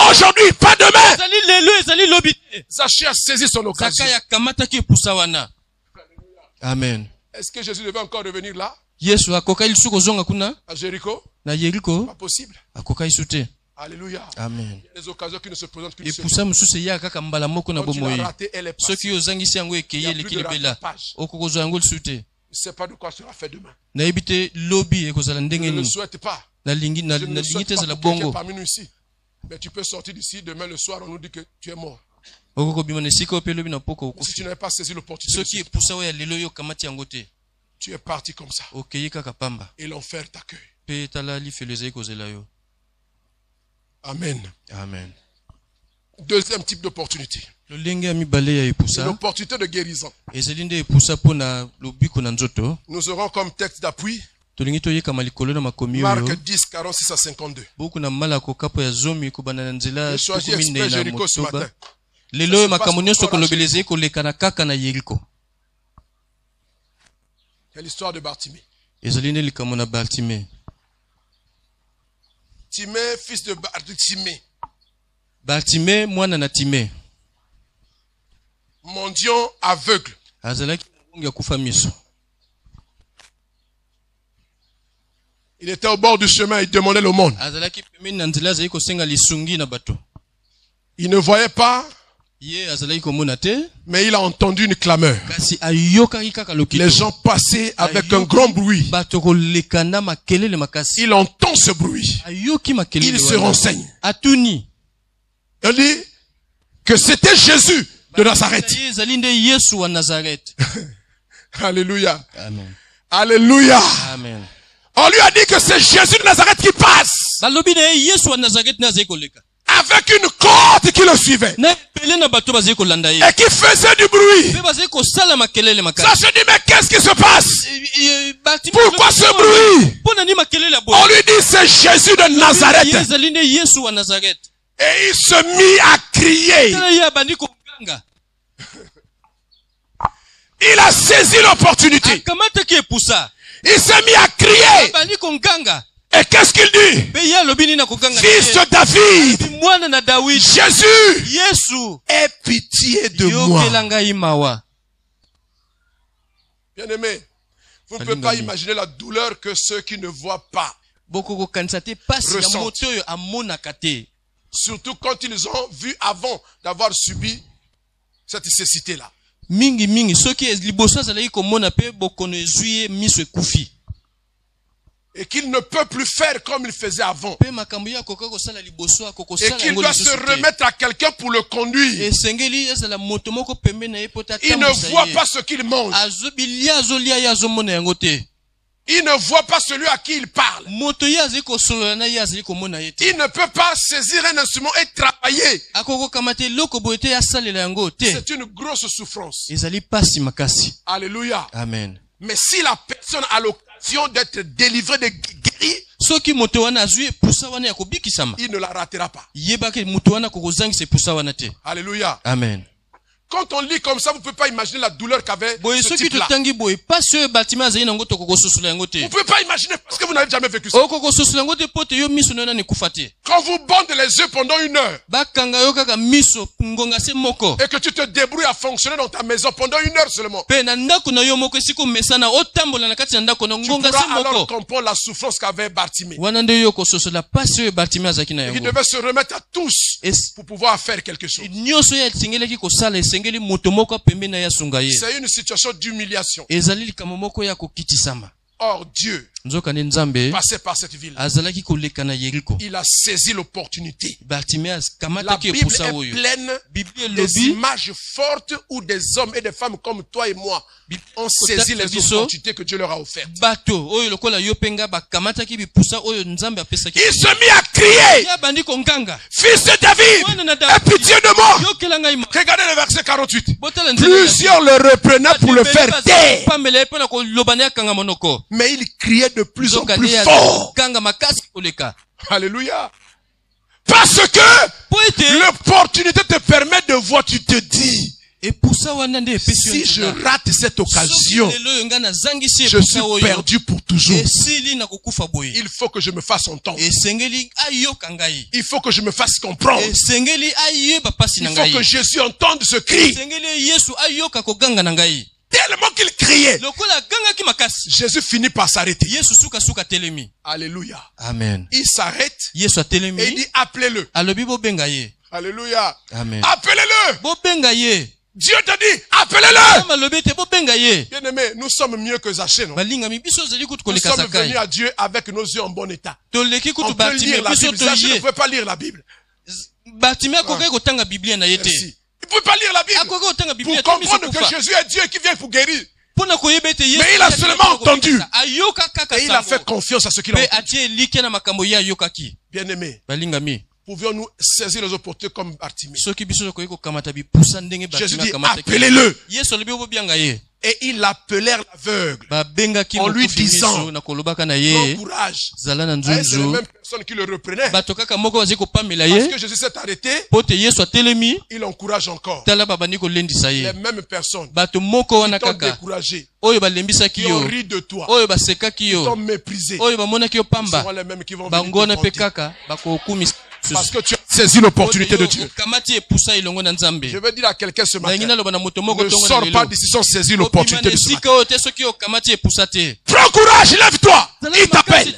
[SPEAKER 4] aujourd'hui, pas demain. Zachée a saisi son occasion.
[SPEAKER 5] Amen.
[SPEAKER 4] Est-ce que Jésus devait encore revenir là? À Jéricho? Pas possible. Alléluia.
[SPEAKER 5] Amen.
[SPEAKER 4] Il y a des occasions qui ne se présentent qu'une
[SPEAKER 5] Et
[SPEAKER 4] seule
[SPEAKER 5] pour ça, monsieur, c'est yaka kambala moko na
[SPEAKER 4] fois. Quand tu
[SPEAKER 5] bomoye.
[SPEAKER 4] l'as raté, elle est
[SPEAKER 5] Ceux
[SPEAKER 4] passée.
[SPEAKER 5] qui ozangisi yango ekeye
[SPEAKER 4] Il y a plus de
[SPEAKER 5] lekili bela.
[SPEAKER 4] rattrapage.
[SPEAKER 5] Okokozo yango sute.
[SPEAKER 4] Je ne sais pas de quoi sera fait demain.
[SPEAKER 5] Na ebite lobby ekozala
[SPEAKER 4] Je
[SPEAKER 5] ndenge
[SPEAKER 4] ne le
[SPEAKER 5] nini.
[SPEAKER 4] souhaite pas.
[SPEAKER 5] Na lingi na
[SPEAKER 4] Je ne le
[SPEAKER 5] lingi
[SPEAKER 4] souhaite
[SPEAKER 5] te
[SPEAKER 4] pas
[SPEAKER 5] zala
[SPEAKER 4] pour quelqu'un
[SPEAKER 5] bongo.
[SPEAKER 4] parmi nous ici. Mais tu peux sortir d'ici demain le soir, on nous dit que tu es mort.
[SPEAKER 5] Okoko bima nesika ope lobi na poko
[SPEAKER 4] Si
[SPEAKER 5] okufi.
[SPEAKER 4] tu n'avais pas saisi l'opportunité,
[SPEAKER 5] Soki epusa oya lelo yo kamati yango te.
[SPEAKER 4] tu es parti comme ça.
[SPEAKER 5] Okeye kaka pamba.
[SPEAKER 4] Et l'enfer t'accueille.
[SPEAKER 5] Pe tala lifelo ezali kozela yo.
[SPEAKER 4] Amen.
[SPEAKER 5] Amen.
[SPEAKER 4] Deuxième type d'opportunité.
[SPEAKER 5] Lolenge ya mibale ya epusa.
[SPEAKER 4] L'opportunité de guérison.
[SPEAKER 5] Ezali nde epusa pona lobiko na nzoto.
[SPEAKER 4] Nous aurons comme texte d'appui
[SPEAKER 5] Tolingi toyekama likolo na makomi
[SPEAKER 4] Marc
[SPEAKER 5] oyo.
[SPEAKER 4] 10, 46 à 52.
[SPEAKER 5] Buku na mala kokapo ya zomi ekobanda na nzela
[SPEAKER 4] J'ai choisi
[SPEAKER 5] tukumi
[SPEAKER 4] exprès
[SPEAKER 5] nde na
[SPEAKER 4] Jéricho ce
[SPEAKER 5] motoba.
[SPEAKER 4] matin.
[SPEAKER 5] Lelo
[SPEAKER 4] Ça
[SPEAKER 5] oyo
[SPEAKER 4] se passe
[SPEAKER 5] makambo nyonso
[SPEAKER 4] encore à
[SPEAKER 5] kolobeleza ekoleka na kaka na Yeriko.
[SPEAKER 4] C'est l'histoire de Bartimée.
[SPEAKER 5] Ezali nde likambo na Bartimée.
[SPEAKER 4] Timée, fils de Bartimée.
[SPEAKER 5] Bartimée mwana na Timée.
[SPEAKER 4] Mendiant aveugle.
[SPEAKER 5] Azalaki na bongo ya kufa miso.
[SPEAKER 4] Il était au bord du chemin, il demandait l'aumône.
[SPEAKER 5] Azalaki pembeni na nzela azali kosenga lisungi na bato.
[SPEAKER 4] Il ne voyait pas,
[SPEAKER 5] Ye azalaki komona te,
[SPEAKER 4] mais il a entendu une clameur.
[SPEAKER 5] kasi ayokaki kaka lokito.
[SPEAKER 4] Les gens passaient avec un grand bruit.
[SPEAKER 5] Bato koleka na makelele makasi.
[SPEAKER 4] Il entend ce bruit.
[SPEAKER 5] Ayoki makelele
[SPEAKER 4] Il se
[SPEAKER 5] wana.
[SPEAKER 4] renseigne.
[SPEAKER 5] Atuni.
[SPEAKER 4] Il dit que c'était Jésus de Nazareth.
[SPEAKER 5] Ezali nde Yesu wa Nazareth.
[SPEAKER 4] Alléluia.
[SPEAKER 5] Amen.
[SPEAKER 4] Alléluia.
[SPEAKER 5] Amen.
[SPEAKER 4] On lui a dit que c'est Jésus de Nazareth qui passe.
[SPEAKER 5] Balobi na Yesu wa Nazareth na azali koleka.
[SPEAKER 4] Avec une corde qui le suivait.
[SPEAKER 5] Na pele na bato bazali kolanda ye.
[SPEAKER 4] Et qui faisait du bruit.
[SPEAKER 5] Pe bazali kosala makelele
[SPEAKER 4] Ça
[SPEAKER 5] makasi.
[SPEAKER 4] se dit, mais qu'est-ce qui se passe?
[SPEAKER 5] Bartimée
[SPEAKER 4] Pourquoi
[SPEAKER 5] alobi,
[SPEAKER 4] ce bruit?
[SPEAKER 5] Pona ni makelele boy.
[SPEAKER 4] On lui dit c'est Jésus de Nazareth.
[SPEAKER 5] Ezali nde Yesu wa Nazareth.
[SPEAKER 4] Et il se mit à crier.
[SPEAKER 5] Tala ye abandi koganga.
[SPEAKER 4] Il a saisi l'opportunité.
[SPEAKER 5] Akamataki epusa.
[SPEAKER 4] Il s'est mis à crier.
[SPEAKER 5] Abandi koganga.
[SPEAKER 4] Et qu'est-ce qu'il dit?
[SPEAKER 5] Pe ye alobi nini na koganga.
[SPEAKER 4] Fils de David,
[SPEAKER 5] Mwana na David.
[SPEAKER 4] Jésus,
[SPEAKER 5] Yesu.
[SPEAKER 4] aie pitié de moi.
[SPEAKER 5] Yokela ngai mawa.
[SPEAKER 4] Bien-aimé, vous ne pouvez pas imaginer la douleur que ceux qui ne voient pas,
[SPEAKER 5] Boko kokanisa te pasi ya
[SPEAKER 4] Ressente.
[SPEAKER 5] moto oyo amonaka te.
[SPEAKER 4] surtout quand ils ont vu avant d'avoir subi cette cécité-là.
[SPEAKER 5] Mingi soki liboso azalaki komona pe bokono ezwi ye miso ekufi.
[SPEAKER 4] Et qu'il ne peut plus faire comme il faisait avant.
[SPEAKER 5] Pe makambo ya koka kosala liboso
[SPEAKER 4] Et
[SPEAKER 5] akokosala
[SPEAKER 4] qu'il
[SPEAKER 5] yango
[SPEAKER 4] doit se
[SPEAKER 5] lisusu te.
[SPEAKER 4] remettre à quelqu'un pour le conduire.
[SPEAKER 5] Esengeli ezala moto moko pembeni na ye po ata
[SPEAKER 4] Il ne
[SPEAKER 5] tambwisa
[SPEAKER 4] voit
[SPEAKER 5] ye.
[SPEAKER 4] pas ce qu'il mange.
[SPEAKER 5] Bilia azolia ye azomona yango te.
[SPEAKER 4] Il ne voit pas celui à qui il parle.
[SPEAKER 5] Moto ye azali kosolola na ye azali komona ye te.
[SPEAKER 4] Il ne peut pas saisir un instrument et travailler.
[SPEAKER 5] Akokokama te eloko boye te asalela yango te.
[SPEAKER 4] C'est une grosse souffrance.
[SPEAKER 5] Ezali pasi makasi.
[SPEAKER 4] Alléluia.
[SPEAKER 5] Amen.
[SPEAKER 4] Mais si la personne a l'occasion d'être délivrée, de guérie,
[SPEAKER 5] Soki moto wana azwi epusa wana ya kobikisama.
[SPEAKER 4] il ne la ratera pas.
[SPEAKER 5] Yebaki moto wana kokozangisa epusa wana te.
[SPEAKER 4] Alléluia.
[SPEAKER 5] Amen.
[SPEAKER 4] Quand on lit comme ça, vous ne pouvez pas imaginer la douleur qu'avait ce type-là. Vous ne pouvez pas imaginer parce que vous n'avez jamais vécu ça. Quand vous bandez les yeux pendant 1 heure et que tu te débrouilles à fonctionner dans ta maison pendant 1 heure seulement, tu pourras alors comprendre la souffrance qu'avait Bartimée. Il devait se remettre à tous pour pouvoir faire quelque chose. C'est une situation d'humiliation. Or Dieu, passé par cette ville, il a saisi l'opportunité. La Bible est pleine des images fortes où des hommes et des femmes comme toi et moi ont saisi les opportunités que Dieu leur a offertes. Il se mit à crier, fils de David, aie pitié de moi. Regardez le verset 48. Plusieurs le reprenaient pour le faire taire. Mais il criait de plus en plus fort. Alléluia. Parce que l'opportunité te permet de voir, tu te dis, si je rate cette occasion, je suis perdu pour toujours. Il faut que je me fasse entendre. Il faut que je me fasse comprendre. Il faut que Jésus entende ce cri. Tellement qu'il criait, Jésus finit par s'arrêter. Alléluia.
[SPEAKER 5] Amen.
[SPEAKER 4] Il s'arrête et il dit appelez-le. Alléluia.
[SPEAKER 5] Amen.
[SPEAKER 4] Appelez-le. Dieu te dit appelez-le. Bien-aimé, nous sommes mieux que Zachée, non? Nous sommes venus à Dieu avec nos yeux en bon état. On peut lire la Bible. Zachée ne pouvait pas lire la Bible. Merci. Il ne pouvait pas lire la Bible pour comprendre que Jésus est Dieu qui vient pour guérir. Mais il a seulement entendu. Et il a fait confiance à ce qu'il a entendu. Bien-aimé, pouvions-nous saisir les opportunités comme Bartimée? Jésus dit appelez-le. Et ils appelèrent l'aveugle en lui disant prends courage. C'est la même personne qui le reprenait. Parce que Jésus s'est arrêté, il encourage encore. Les mêmes personnes qui t'ont découragé, qui ont ri de toi, qui t'ont méprisé, seront les mêmes qui vont venir te parce que tu as saisi l'opportunité de Dieu. Je veux dire à quelqu'un ce matin, ne sors pas d'ici sans saisir l'opportunité de ce matin. Prends courage, lève-toi. Il t'appelle. Et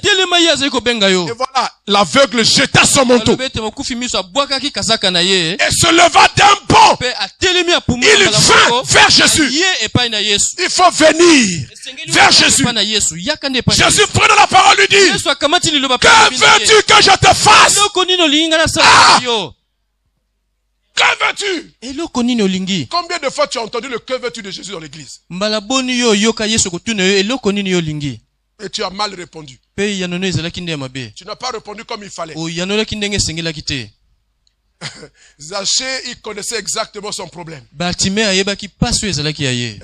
[SPEAKER 4] voilà, l'aveugle jeta son manteau. Et se leva d'un bond. Il vint vers Jésus. Il faut venir vers Jésus. Jésus prenant la parole lui dit, que veux-tu que je te fasse? Que veux-tu? Combien de fois tu as entendu le que veux-tu de Jésus dans l'église? Et tu as mal répondu. Tu n'as pas répondu comme il fallait. Zachée, il connaissait exactement son problème. Il y a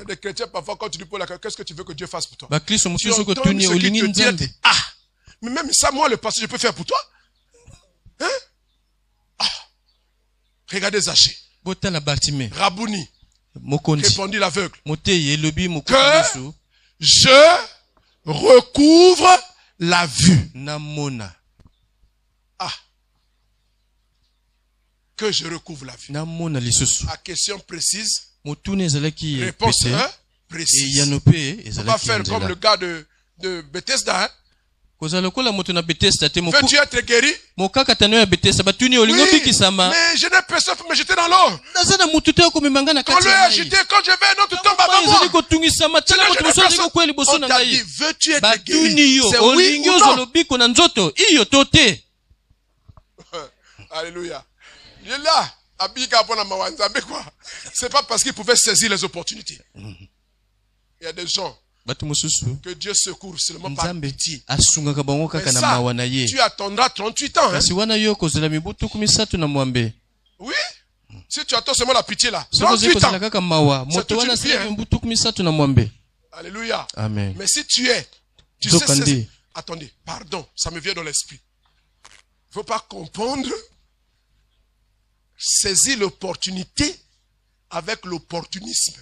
[SPEAKER 4] des chrétiens, parfois, quand tu lui poses la question, qu'est-ce que tu veux que Dieu fasse pour toi? Tu entends ce qu'il te dit, ah, mais même ça, moi, le pasteur, je peux faire pour toi? Hein? Ah. Regardez Zachée. Rabouni. Répondit l'aveugle. Que je recouvre la vue. Ah. Que je recouvre la vue. À question précise. Réponse 1 précise. On va faire comme le gars de Bethesda. Hein? Veux-tu être guéri? Oui, mais je n'ai personne pour me jeter dans l'eau. Quand l'eau est agité, quand je vais, non, tu tombes avant moi. On t'a dit, veux-tu être guéri? C'est oui ou non? Alléluia. Il est là. C'est pas parce qu'il pouvait saisir les opportunités. Il y a des gens que Dieu secourt seulement par pitié. Mais ça, tu attendras 38 ans. Hein? Oui. Si tu attends seulement la pitié là, 38 ans. C'est toute une vie. Hein? Alléluia.
[SPEAKER 5] Amen.
[SPEAKER 4] Mais si tu es, tu sais, attendez, pardon, ça me vient dans l'esprit. Il ne faut pas comprendre, saisir l'opportunité avec l'opportunisme.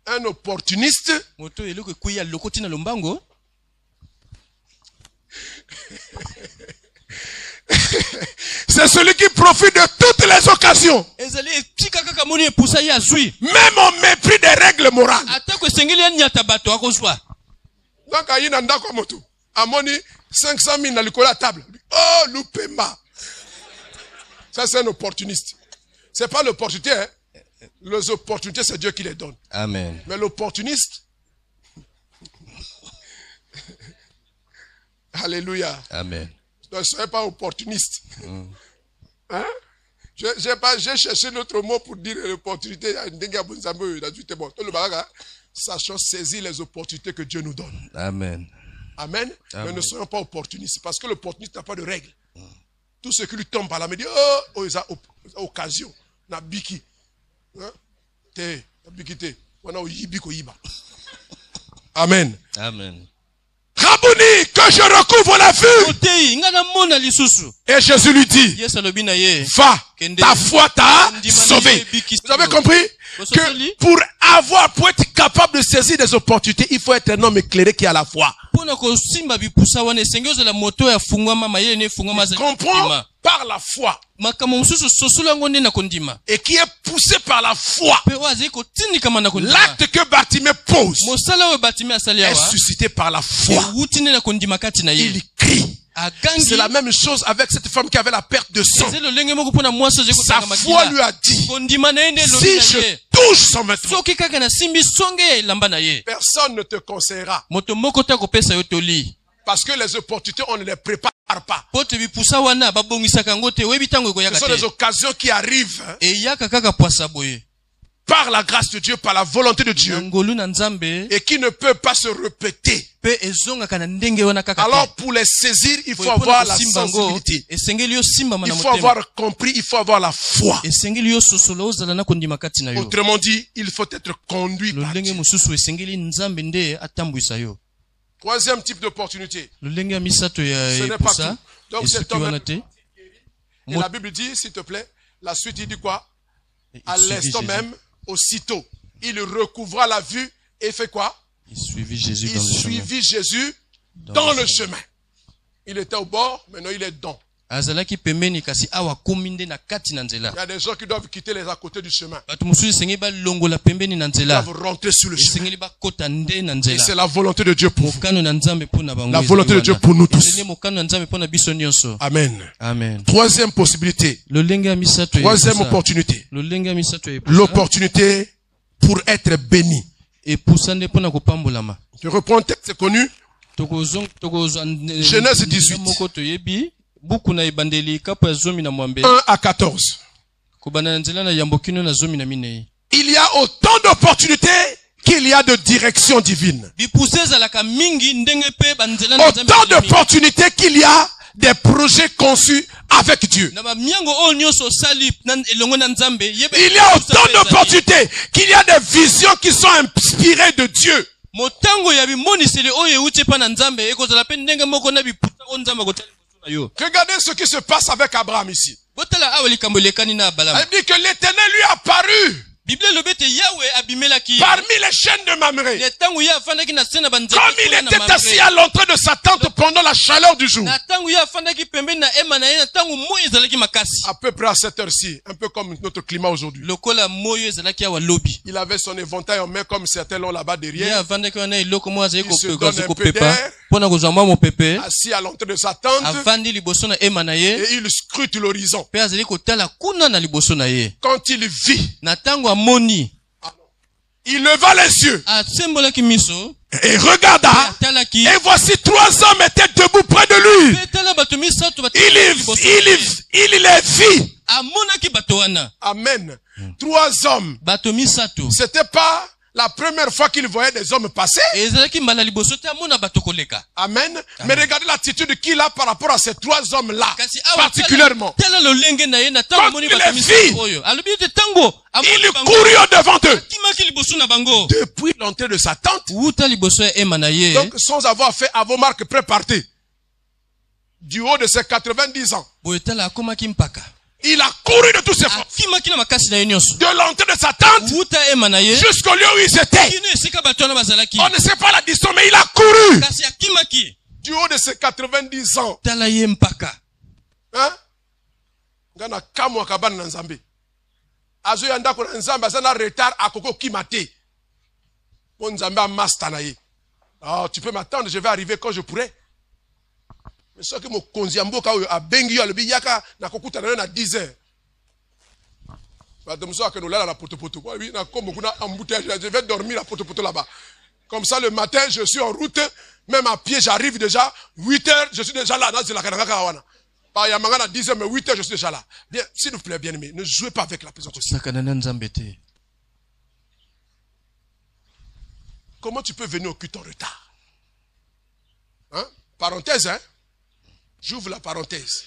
[SPEAKER 4] Un opportuniste,
[SPEAKER 5] moto eloko kuya lokoti na lombango.
[SPEAKER 4] c'est celui qui profite de toutes les occasions,
[SPEAKER 5] Ezali etika kaka moni epusa ya zui.
[SPEAKER 4] même au mépris des règles morales.
[SPEAKER 5] Atako esengeli ya nyata bato akozwa.
[SPEAKER 4] Donc, il y a un moto. Amoni 500 000 dans le cola à table. Oh, loupema. Ça, c'est un opportuniste. C'est pas l'opportunité, hein. Les opportunités, c'est Dieu qui les donne.
[SPEAKER 5] Amen.
[SPEAKER 4] Mais l'opportuniste, alléluia.
[SPEAKER 5] Amen.
[SPEAKER 4] Ne soyez pas opportuniste. Hein? J'ai cherché notre mot pour dire l'opportunité. Sachons saisir les opportunités que Dieu nous donne.
[SPEAKER 5] Amen.
[SPEAKER 4] Amen.
[SPEAKER 5] Amen.
[SPEAKER 4] Mais ne soyons pas opportunistes. Parce que l'opportuniste n'a pas de règles. Tout ce qui lui tombe par la main dit, oh, ils ont occasion. Na biki. Hein? Te, na biki te. Wana oyibi ko yiba. Amen.
[SPEAKER 5] Amen.
[SPEAKER 4] Rabouni, que je recouvre la vue.
[SPEAKER 5] Otei ngana mona lisusu.
[SPEAKER 4] Et Jésus lui dit,
[SPEAKER 5] Yes alobi na ye.
[SPEAKER 4] va, ta foi t'a sauvé. Vous avez compris que pour être capable de saisir des opportunités, il faut être un homme éclairé qui a la foi.
[SPEAKER 5] Pona ko simba bipusa wana esengezo la moto ya fungwa mama ye ne fungwa maza.
[SPEAKER 4] Comprends par la foi.
[SPEAKER 5] Makamo mususu sosula ngonde na kondima.
[SPEAKER 4] Et qui est poussé par la foi.
[SPEAKER 5] Pe wazi ko tindi kama na kondima.
[SPEAKER 4] L'acte que Bartimée pose
[SPEAKER 5] Mosala we Bartimée asali awa.
[SPEAKER 4] est suscité par la foi.
[SPEAKER 5] Wutine na kondima kati na ye.
[SPEAKER 4] Il crie.
[SPEAKER 5] Agangi.
[SPEAKER 4] C'est la même chose avec cette femme qui avait la perte de sang.
[SPEAKER 5] Ezelo lenge moko pona mwasa je ko
[SPEAKER 4] Sa
[SPEAKER 5] tanga
[SPEAKER 4] foi
[SPEAKER 5] makila.
[SPEAKER 4] lui a dit,
[SPEAKER 5] Kondima na ende lo
[SPEAKER 4] si je touche son vêtement,
[SPEAKER 5] soki kaka na simbi songe lamba na ye.
[SPEAKER 4] personne ne te conseillera.
[SPEAKER 5] Moto moko ta ko pesa yo toli.
[SPEAKER 4] Parce que les opportunités, on ne les prépare pas.
[SPEAKER 5] Pote bipusa wana babongisaka ngote webi tango ko
[SPEAKER 4] Ce
[SPEAKER 5] yaka
[SPEAKER 4] sont
[SPEAKER 5] te.
[SPEAKER 4] des occasions qui arrivent
[SPEAKER 5] E yaka kaka poisa boye.
[SPEAKER 4] par la grâce de Dieu, par la volonté de Dieu,
[SPEAKER 5] Ngolu na nzambe
[SPEAKER 4] et qui ne peut pas se répéter.
[SPEAKER 5] pe ezonga kana ndenge wana kaka.
[SPEAKER 4] Alors pour les saisir, il faut avoir la sensibilité.
[SPEAKER 5] Esengeli yo simba
[SPEAKER 4] Il
[SPEAKER 5] mana
[SPEAKER 4] faut
[SPEAKER 5] motema.
[SPEAKER 4] avoir compris, il faut avoir la foi.
[SPEAKER 5] Esengeli yo sosolo ozala na kondima kati na yo.
[SPEAKER 4] Autrement dit, il faut être conduit par
[SPEAKER 5] Lolenge
[SPEAKER 4] Dieu.
[SPEAKER 5] mususu esengeli nzambe nde atambwisa yo.
[SPEAKER 4] Troisième type d'opportunité.
[SPEAKER 5] Lolenge misato ya
[SPEAKER 4] Ce n'est pas
[SPEAKER 5] epusa.
[SPEAKER 4] tout. Donc c'est
[SPEAKER 5] Esuki
[SPEAKER 4] homme.
[SPEAKER 5] wana te.
[SPEAKER 4] Et la Bible dit, s'il te plaît, la suite il dit quoi? À
[SPEAKER 5] Il suivit
[SPEAKER 4] l'instant
[SPEAKER 5] Jésus.
[SPEAKER 4] même, aussitôt, il recouvra la vue et fait quoi?
[SPEAKER 5] Il suivit Jésus
[SPEAKER 4] Il
[SPEAKER 5] dans le chemin.
[SPEAKER 4] suivit Jésus dans le chemin. Il était au bord, maintenant il est dedans.
[SPEAKER 5] Azalaki pembeni kasi awa kominde na kati na nzela.
[SPEAKER 4] Il y a des gens qui doivent quitter les à côté du chemin.
[SPEAKER 5] Bato mususu esengeli balongola pembeni na
[SPEAKER 4] Ils
[SPEAKER 5] nzela.
[SPEAKER 4] doivent rentrer sur le chemin.
[SPEAKER 5] Esengeli bakota nde na
[SPEAKER 4] Et
[SPEAKER 5] nzela.
[SPEAKER 4] c'est la volonté de Dieu pour vous.
[SPEAKER 5] Mokano na nzambe pona bango.
[SPEAKER 4] La volonté de Dieu pour nous tous.
[SPEAKER 5] Ezali mokano na nzambe pona biso nyonso.
[SPEAKER 4] Amen.
[SPEAKER 5] Amen.
[SPEAKER 4] Troisième possibilité.
[SPEAKER 5] Lolenge ya misato ya
[SPEAKER 4] Troisième
[SPEAKER 5] epusa.
[SPEAKER 4] opportunité.
[SPEAKER 5] Lolenge ya misato ya epusa.
[SPEAKER 4] L'opportunité pour être béni.
[SPEAKER 5] Epusa nde pona kopambolama.
[SPEAKER 4] Je reprends un texte connu.
[SPEAKER 5] Genèse
[SPEAKER 4] 18.
[SPEAKER 5] moko toyebi buku na ebandeli kapo ya zomi na mwambe
[SPEAKER 4] 1 à 14.
[SPEAKER 5] kobanda na nzela na yambo kino na zomi na minei.
[SPEAKER 4] Il y a autant d'opportunités qu'il y a de direction divine.
[SPEAKER 5] Bipusa ezalaka mingi ndenge pe banzela na nzambe
[SPEAKER 4] Autant
[SPEAKER 5] ezali mingi.
[SPEAKER 4] d'opportunités qu'il y a des projets conçus avec Dieu.
[SPEAKER 5] Na ba miango oyo nyonso osali na elongo na nzambe yebe.
[SPEAKER 4] Il y a autant d'opportunités qu'il y a des visions qui sont inspirées de Dieu.
[SPEAKER 5] Motango ya bimoniseli oyo euti pa na nzambe ekozala pe ndenge moko na bipusa o nzambe kotala liboso na yo.
[SPEAKER 4] Regardez ce qui se passe avec Abraham ici.
[SPEAKER 5] Botala awa likambo elekani na Abalama.
[SPEAKER 4] Elle dit que l'Éternel lui apparut
[SPEAKER 5] Bible lobete Yahweh abimelaki.
[SPEAKER 4] parmi les chaînes de Mamré.
[SPEAKER 5] Le tango ya afandaki na sena banzete.
[SPEAKER 4] Comme il était assis à l'entrée de sa tente pendant la chaleur du jour.
[SPEAKER 5] Na tango ya afandaki pembeni na ema na ye na tango moyo ezalaki makasi.
[SPEAKER 4] À peu près à cette heure-ci, un peu comme notre climat aujourd'hui.
[SPEAKER 5] Lokola moyo ezalaki awa lobi.
[SPEAKER 4] Il avait son éventail en main comme certains l'ont là-bas
[SPEAKER 5] Ye
[SPEAKER 4] derrière.
[SPEAKER 5] avandaki wana eloko moyo azali
[SPEAKER 4] Il se donne un peu
[SPEAKER 5] kopepa
[SPEAKER 4] d'air.
[SPEAKER 5] mpona kozwa mwa mopepe.
[SPEAKER 4] Assis à l'entrée de sa tente.
[SPEAKER 5] Avandi liboso na ema na ye
[SPEAKER 4] Et il scrute l'horizon.
[SPEAKER 5] mpe azali kotala kuna na liboso na ye.
[SPEAKER 4] Quand il vit,
[SPEAKER 5] Na tango amoni
[SPEAKER 4] il leva les yeux
[SPEAKER 5] asembolaki miso
[SPEAKER 4] et regarda.
[SPEAKER 5] atalaki
[SPEAKER 4] Et voici 3 hommes étaient debout près de lui.
[SPEAKER 5] mpe tala bato misato
[SPEAKER 4] Il les vit.
[SPEAKER 5] amonaki bato wana.
[SPEAKER 4] Amen. 3 hommes.
[SPEAKER 5] Bato misato
[SPEAKER 4] C'était pas la première fois qu'il voyait des hommes passer.
[SPEAKER 5] ezalaki mbala liboso te amona bato koleka.
[SPEAKER 4] Amen. Mais regardez l'attitude qu'il a par rapport à ces 3 hommes-là.
[SPEAKER 5] Kasi awa
[SPEAKER 4] Particulièrement.
[SPEAKER 5] tala lolenge na ye na tango
[SPEAKER 4] Quand
[SPEAKER 5] amoni
[SPEAKER 4] il
[SPEAKER 5] bato
[SPEAKER 4] les
[SPEAKER 5] misato
[SPEAKER 4] vit,
[SPEAKER 5] oyo alobi ete tango
[SPEAKER 4] Il courut au-devant d'eux.
[SPEAKER 5] akimaki liboso na bango
[SPEAKER 4] Depuis l'entrée de sa tente.
[SPEAKER 5] wuta liboso ya ema na ye.
[SPEAKER 4] Donc, sans avoir fait à vos marques préparées. du haut de ses 90 ans.
[SPEAKER 5] boyetala akomaki mpaka
[SPEAKER 4] Il a couru de tous ses forces.
[SPEAKER 5] akimaki na makasi na ye nyonso
[SPEAKER 4] De l'entrée de sa tente
[SPEAKER 5] wuta ema na ye
[SPEAKER 4] jusqu'au lieu où ils étaient.
[SPEAKER 5] kino esika bato wana bazalaki
[SPEAKER 4] On ne sait pas la distance, mais il a couru.
[SPEAKER 5] kasi akimaki
[SPEAKER 4] Du haut de ses 90 ans.
[SPEAKER 5] tala ye mpaka
[SPEAKER 4] Hein? Ngana kamwa kabana na nzambe. Azo yanda ko na nzambe asana retard akoko kimate. Bon nzambe a master na ye. Ah, tu peux m'attendre, je vais arriver quand je pourrai. Mais ce que mo konzi mboka oyo abengi yo alobi yaka na kokuta na yo na 10 heures. Ba domso akeno lala na potopoto. Oui, na kombo kuna embouteillage, je vais dormir à potopoto là-bas. Comme ça le matin, je suis en route, même à pied, j'arrive déjà 8 heures, je suis déjà là dans la kanaka wana. Pas yamanga na 10 heures mais 8 heures je suis déjà là. Bien, s'il vous plaît bien-aimé, ne jouez pas avec la présence de Dieu.
[SPEAKER 5] sakana na nzambe te
[SPEAKER 4] Comment tu peux venir au culte en retard? Hein? Parenthèse, hein? J'ouvre la parenthèse.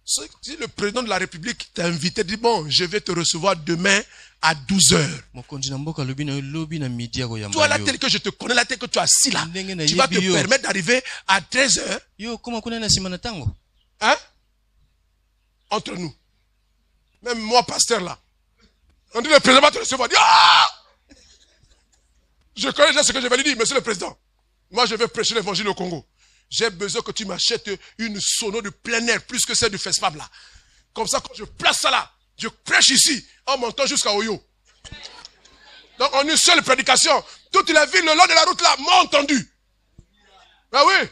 [SPEAKER 4] Si le président de la République t'a invité, dit bon, je vais te recevoir demain à 12 heures.
[SPEAKER 5] mokonzi na mboka lobi na yo lobi na midi ya koyamba
[SPEAKER 4] Toi, là,
[SPEAKER 5] yo
[SPEAKER 4] tel que je te connais, là, tel que tu as assis là,
[SPEAKER 5] Ndenge na
[SPEAKER 4] tu vas te
[SPEAKER 5] yebi yo.
[SPEAKER 4] permettre d'arriver à 13 heures,
[SPEAKER 5] yo koma kuna na nsima na ntango
[SPEAKER 4] hein? Entre nous. Même moi, pasteur là. On dit le président va te recevoir. Dit, ah! Je connais déjà ce que je vais lui dire, monsieur le président. Moi, je vais prêcher l'évangile au Congo. J'ai besoin que tu m'achètes une sono de plein air, plus que celle du FESPAB là. Comme ça, quand je place ça là, je prêche ici, en montant jusqu'à Oyo. Donc, en une seule prédication, toutes les villes le long de la route là m'ont entendu. Ben oui.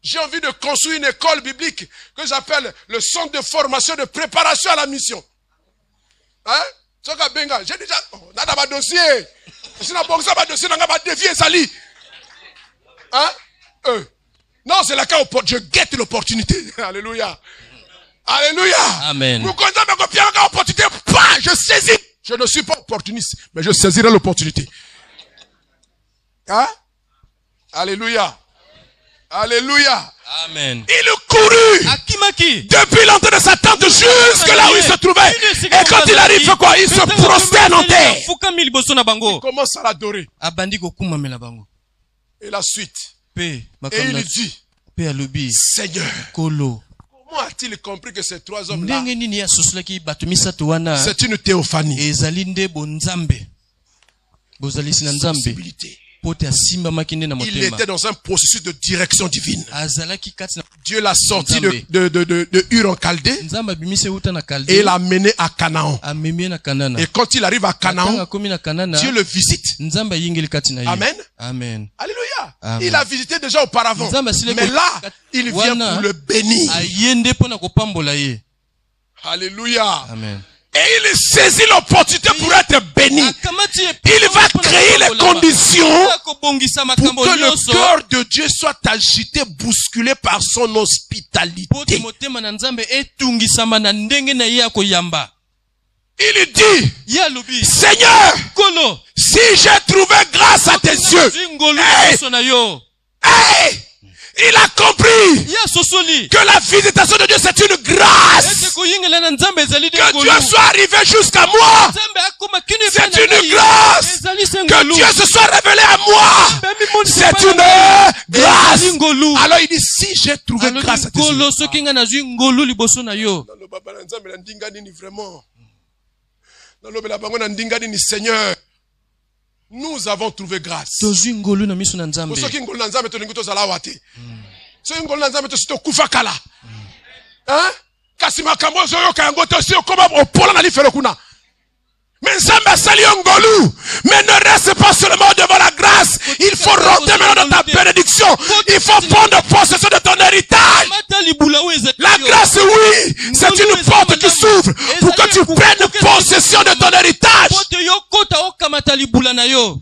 [SPEAKER 4] J'ai envie de construire une école biblique que j'appelle le centre de formation de préparation à la mission. Hein? J'ai déjà, on a dans dossier. Si on a un dossier, on a dévié Sali. Hein? Non, c'est là que je guette l'opportunité. Alléluia. Alléluia.
[SPEAKER 5] Amen.
[SPEAKER 4] Nous comptons me copier une opportunité. Je saisis. Je ne suis pas opportuniste, mais je saisirai l'opportunité. Hein? Alléluia. Alléluia.
[SPEAKER 5] amen
[SPEAKER 4] Il courut
[SPEAKER 5] akimaki
[SPEAKER 4] depuis l'entrée de sa tente jusque là où il se trouvait. Et quand il arrive, fait quoi? Il se prosterne en terre.
[SPEAKER 5] fukami liboso na
[SPEAKER 4] Il
[SPEAKER 5] bango
[SPEAKER 4] commence à l'adorer.
[SPEAKER 5] abandi kokumamela bango
[SPEAKER 4] Et la suite.
[SPEAKER 5] pe
[SPEAKER 4] Et il
[SPEAKER 5] makambo
[SPEAKER 4] lui dit,
[SPEAKER 5] pe alobi
[SPEAKER 4] Seigneur,
[SPEAKER 5] kolo
[SPEAKER 4] comment a-t-il compris que ces trois hommes-là,
[SPEAKER 5] ndenge nini asosolaki bato misato wana
[SPEAKER 4] c'est une théophanie?
[SPEAKER 5] ezali nde bonzambe bozalisi na nzambe
[SPEAKER 4] Sensibilité.
[SPEAKER 5] po te asimbamaki nde na
[SPEAKER 4] Il
[SPEAKER 5] motema
[SPEAKER 4] était dans un processus de direction divine.
[SPEAKER 5] azalaki kati na
[SPEAKER 4] Dieu l'a sorti de Ur en Chaldée
[SPEAKER 5] nzambe abimisi euta na
[SPEAKER 4] et
[SPEAKER 5] kalde
[SPEAKER 4] l'a mené à Canaan.
[SPEAKER 5] amemi ye na kanana
[SPEAKER 4] Et quand il arrive à
[SPEAKER 5] ntango
[SPEAKER 4] Canaan,
[SPEAKER 5] akomi na kanana
[SPEAKER 4] Dieu le visite.
[SPEAKER 5] nzambe ayingeli kati na ye
[SPEAKER 4] Amen.
[SPEAKER 5] amen
[SPEAKER 4] Alléluia.
[SPEAKER 5] Amen.
[SPEAKER 4] Il a visité déjà auparavant.
[SPEAKER 5] Nzambe asili
[SPEAKER 4] Mais là, il vient
[SPEAKER 5] wana
[SPEAKER 4] pour le bénir.
[SPEAKER 5] aye nde mpo na kopambola ye
[SPEAKER 4] Alléluia.
[SPEAKER 5] amen
[SPEAKER 4] Et il saisit l'opportunité pour être béni.
[SPEAKER 5] akamati ye
[SPEAKER 4] Il va créer les conditions
[SPEAKER 5] kobongisa
[SPEAKER 4] pour
[SPEAKER 5] makambo
[SPEAKER 4] que le
[SPEAKER 5] nyonso
[SPEAKER 4] cœur de Dieu soit agité, bousculé par son
[SPEAKER 5] po te
[SPEAKER 4] hospitalité.
[SPEAKER 5] motema na nzambe etungisama na ndenge na ye ya koyamba
[SPEAKER 4] Il dit,
[SPEAKER 5] ye alobi
[SPEAKER 4] Seigneur,
[SPEAKER 5] kolo
[SPEAKER 4] si j'ai trouvé grâce à tes yeux,
[SPEAKER 5] zwi ngolu
[SPEAKER 4] Hey!
[SPEAKER 5] nyonso na yo
[SPEAKER 4] hey, il a compris
[SPEAKER 5] ye asosoli
[SPEAKER 4] que la visitation de Dieu c'est une grâce.
[SPEAKER 5] ete koyingela na nzambe ezali nde
[SPEAKER 4] Que
[SPEAKER 5] ngolu
[SPEAKER 4] Dieu soit arrivé jusqu'à moi.
[SPEAKER 5] nzambe akoma kini
[SPEAKER 4] C'est
[SPEAKER 5] epai na
[SPEAKER 4] une
[SPEAKER 5] ngai.
[SPEAKER 4] grâce.
[SPEAKER 5] ezali se
[SPEAKER 4] Que
[SPEAKER 5] ngolu
[SPEAKER 4] Dieu se soit révélé à moi. C'est une grâce.
[SPEAKER 5] ezali ngolu
[SPEAKER 4] Alors il dit, si j'ai trouvé grâce à tes yeux.
[SPEAKER 5] ngolo soki ngai nazwi ngolu liboso na yo
[SPEAKER 4] Seigneur, nous avons trouvé grâce.
[SPEAKER 5] tozwi ngolu na miso na nzambe
[SPEAKER 4] Soki ngolu na nzambe tolingi tozala awa te. Soki ngolu na nzambe tosi tokufa kala. Hein? Kasi makambo ozoyoka yango tosi okoma opola na lifelo kuna. Mais nzambe asali yo ngolu. Mais ne reste pas seulement devant la grâce. Il faut rentrer maintenant dans ta bénédiction. Il faut prendre possession de ton héritage.
[SPEAKER 5] mata libula oyo ezali
[SPEAKER 4] La
[SPEAKER 5] yo.
[SPEAKER 4] grâce, oui, c'est une porte qui s'ouvre pour que tu prennes possession de ton héritage.
[SPEAKER 5] po te yo kota okamata libula na yo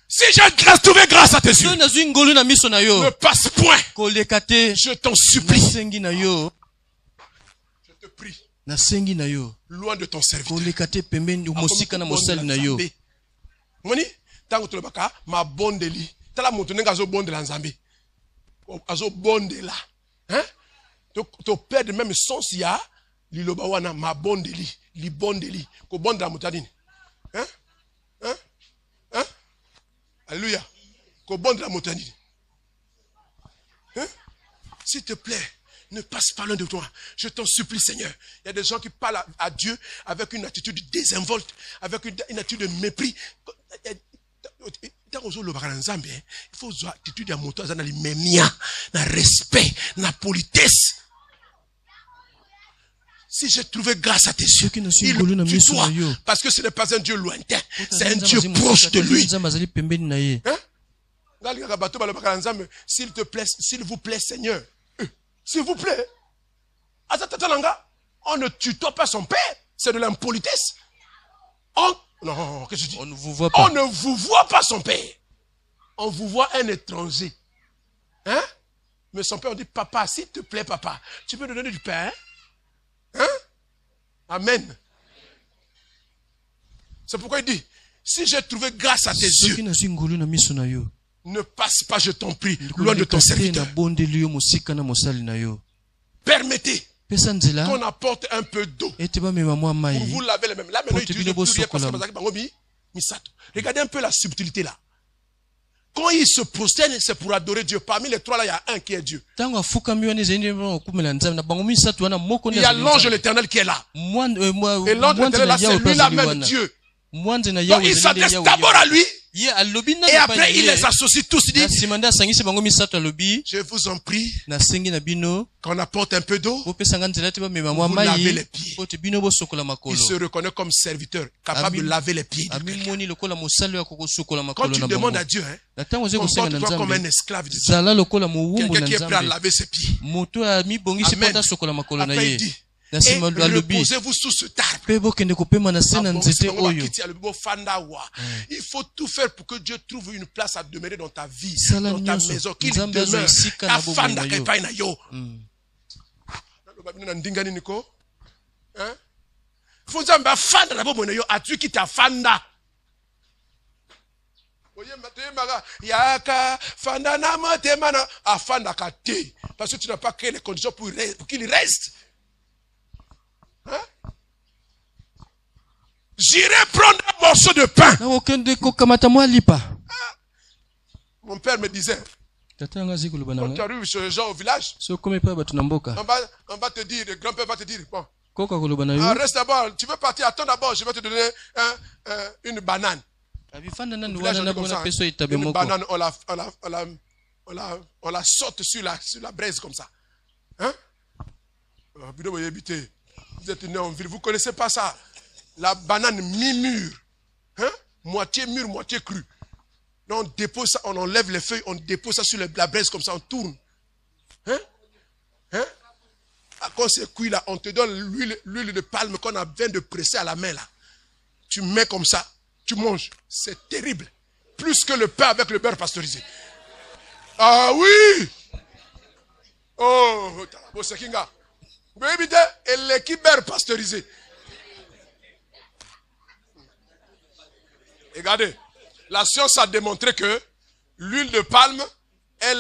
[SPEAKER 4] Si j'ai trouvé grâce à tes yeux,
[SPEAKER 5] soki nazwi ngolu na miso na
[SPEAKER 4] ne
[SPEAKER 5] yo
[SPEAKER 4] passe point.
[SPEAKER 5] koleka te
[SPEAKER 4] Je t'en supplie.
[SPEAKER 5] nasengi na yo
[SPEAKER 4] Je te prie,
[SPEAKER 5] nasengi na yo
[SPEAKER 4] loin de ton serviteur.
[SPEAKER 5] koleka te pembeni mosika na mosali na yo
[SPEAKER 4] Moni, tango tolobaka ma bondeli. Tala moto nenga zo bondela nzambe. Azo bondela. Hein? To perdre même sens ya liloba wana ma bondeli, li bondeli. Ko bondela motadini. Hein? Hein? Hein? Alléluia. Ko bondela motadini. Hein? S'il te plaît, ne passe pas loin de toi. Je t'en supplie, Seigneur. Il y a des gens qui parlent à Dieu avec une attitude désinvolte, avec une attitude de mépris. Il faut une attitude de moto, na respect, na politesse. Si j'ai trouvé grâce à tes yeux, il le tutoie, parce que ce n'est pas un Dieu lointain, c'est un Dieu proche de lui. Hein? S'il te plaît, s'il vous plaît, Seigneur, s'il vous plaît, on ne tutoie pas son père, c'est de l'impolitesse. Non, qu'est-ce que je dis?
[SPEAKER 5] On ne vous voit pas.
[SPEAKER 4] On ne vous voit pas son père. On vous voit un étranger. Hein? Mais son père, on dit, papa, s'il te plaît, papa, tu peux nous donner du pain? Hein? Amen. C'est pourquoi il dit, si j'ai trouvé grâce à tes yeux, ne passe pas, je t'en prie, loin de ton serviteur. Permettez qu'on apporte un peu d'eau pour vous laver les mains. Là, maintenant, il utilise plus rien parce que regardez un peu la subtilité là. Quand il se prosterne, c'est pour adorer Dieu. Parmi les trois là, il y a un qui est Dieu. Il y a l'ange de l'Éternel qui est là. Et l'ange de l'Éternel là, c'est lui là même Dieu. Donc il s'adresse d'abord à lui. Et après il les associe tous. Il dit, je vous en prie qu'on apporte un peu d'eau. Vous lavez les pieds. Il se reconnaît comme serviteur, capable de laver les pieds. Quand tu demandes à Dieu, comporte-toi comme un esclave de Dieu. Quelqu'un qui est prêt à laver ses pieds. Amen. Après il dit, et reposez-vous sous ce arbre. Il faut tout faire pour que Dieu trouve une place à demeurer dans ta vie, dans ta maison, qu'il demeure. Parce que tu n'as pas créé les conditions pour qu'il reste. Hein? J'irai prendre un morceau de pain. Mon père me disait, quand tu arrives chez les gens au village, on va te dire, le grand-père va te dire, bon, reste d'abord, tu veux partir, attends d'abord, je vais te donner une banane. Une banane, on la saute sur la braise comme ça. Hein? Vous êtes né en ville, vous ne connaissez pas ça. La banane mi-mûre. Hein? Moitié mûre, moitié crue. On dépose ça, on enlève les feuilles, on dépose ça sur la braise comme ça, on tourne. Hein? Hein? Quand c'est cuit là, on te donne l'huile de palme qu'on a besoin de presser à la main là. Tu mets comme ça, tu manges. C'est terrible. Plus que le pain avec le beurre pasteurisé. Ah oui! Oh, c'est kinga. Et l'équipe beurre pasteurisé. Regardez, la science a démontré que l'huile de palme est